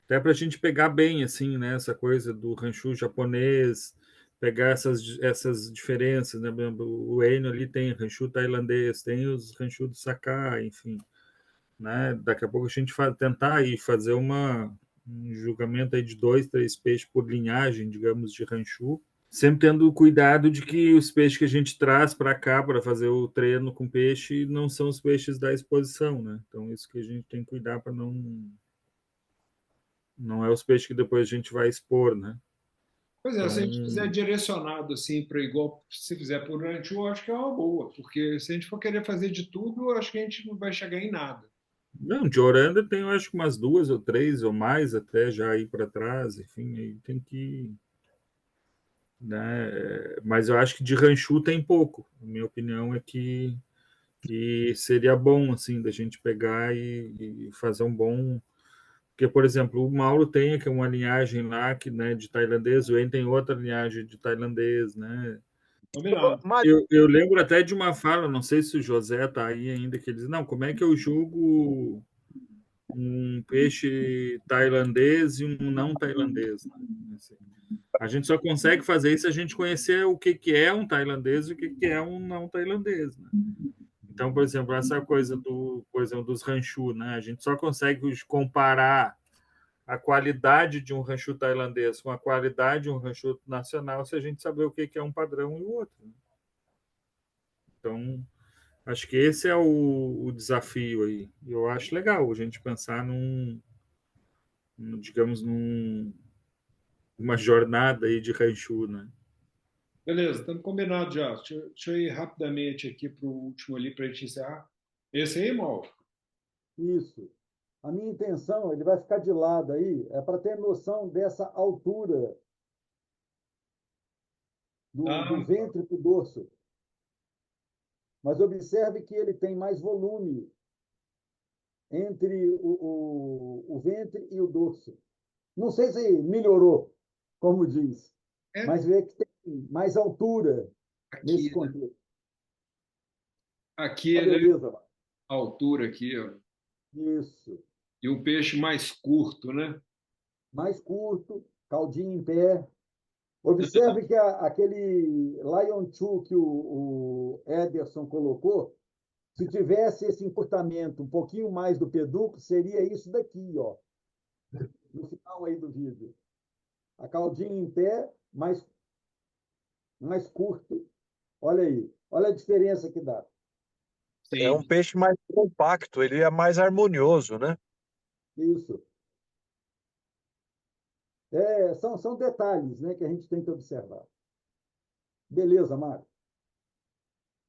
Até para a gente pegar bem, assim, né? Essa coisa do Ranchu japonês, pegar essas diferenças, né? O Enio ali tem Ranchu tailandês, tem os Ranchu do Sakai, enfim. Né? Daqui a pouco a gente tentar aí fazer um julgamento aí de 2, 3 peixes por linhagem, digamos, de Ranchu, sempre tendo o cuidado de que os peixes que a gente traz para cá para fazer o treino com peixe não são os peixes da exposição, né? Então isso que a gente tem que cuidar para não é os peixes que depois a gente vai expor, né? Pois é, Então, se a gente fizer direcionado assim para igual, se fizer por rancho, eu acho que é uma boa, porque se a gente for querer fazer de tudo, eu acho que a gente não vai chegar em nada. não, de Oranda tem, eu acho que umas 2 ou 3 ou mais até já aí para trás, enfim, aí tem que, né? Mas eu acho que de ranchu tem pouco. A minha opinião é que seria bom assim da gente pegar e fazer um bom Porque, por exemplo, o Mauro tem que uma linhagem lá que, né, de tailandês, o En tem outra linhagem de tailandês, né? Combinado. Eu lembro até de uma fala, não sei se o José está aí ainda, que ele diz, não, como é que eu julgo um peixe tailandês e um não tailandês? Né? Assim, a gente só consegue fazer isso se a gente conhecer o que é um tailandês e o que é um não tailandês. Né? Então, por exemplo, essa coisa por exemplo, dos ranchu, né? A gente só consegue comparar a qualidade de um ranchu tailandês com a qualidade de um ranchu nacional se a gente saber o que é um padrão e o outro. Né? Então, acho que esse é o desafio aí. Eu acho legal a gente pensar digamos, uma jornada aí de ranchu, né? Beleza, estamos combinados já. Deixa eu ir rapidamente aqui para o último ali para a gente encerrar. Esse aí, Mauro? Isso. A minha intenção, ele vai ficar de lado aí, é para ter noção dessa altura do ventre para o dorso. Mas observe que ele tem mais volume entre o ventre e o dorso. Não sei se melhorou, como diz, mas vê que tem mais altura nesse contexto. Aqui ele é a altura aqui, ó. Isso. E o peixe mais curto, né? Mais curto, caldinho em pé. Observe que aquele Lion Chu que o Ederson colocou, se tivesse esse encurtamento um pouquinho mais do pedúnculo, seria isso daqui, ó, no final aí do vídeo. A caldinha em pé, mais curto. Olha aí, olha a diferença que dá. Sim. É um peixe mais compacto, ele é mais harmonioso, né? Isso. São detalhes, né, que a gente tem que observar. Beleza, Mário?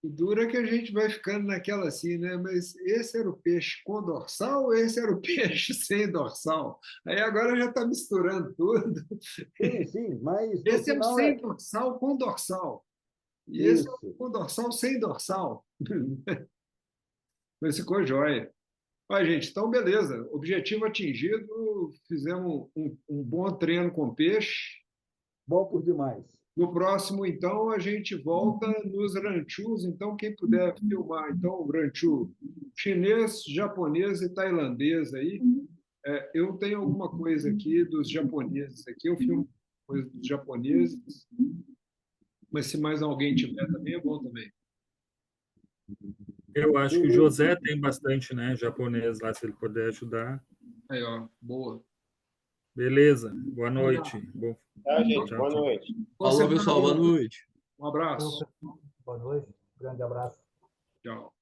O duro é que a gente vai ficando naquela assim, né? Mas esse era o peixe com dorsal ou esse era o peixe sem dorsal? Aí agora já está misturando tudo. Sim, mas no Esse é o final sem dorsal com dorsal. E esse é o com dorsal sem dorsal. Mas ficou jóia. Olha, gente, então beleza. Objetivo atingido. Fizemos um bom treino com peixe. Bom por demais. No próximo, então, a gente volta nos ranchus. Então, quem puder filmar, então, ranchu chinês, japonês e tailandês aí. Eu tenho alguma coisa aqui dos japoneses. Aqui eu filmo coisa dos japoneses. Mas se mais alguém tiver também, é bom também. Eu acho que o José tem bastante, né, japonês lá, se ele puder ajudar. Aí, ó, boa. Beleza, boa noite. Bom, gente, tchau, boa tchau. noite. Falou, pessoal, boa noite. Um abraço. Boa noite, grande abraço. Tchau.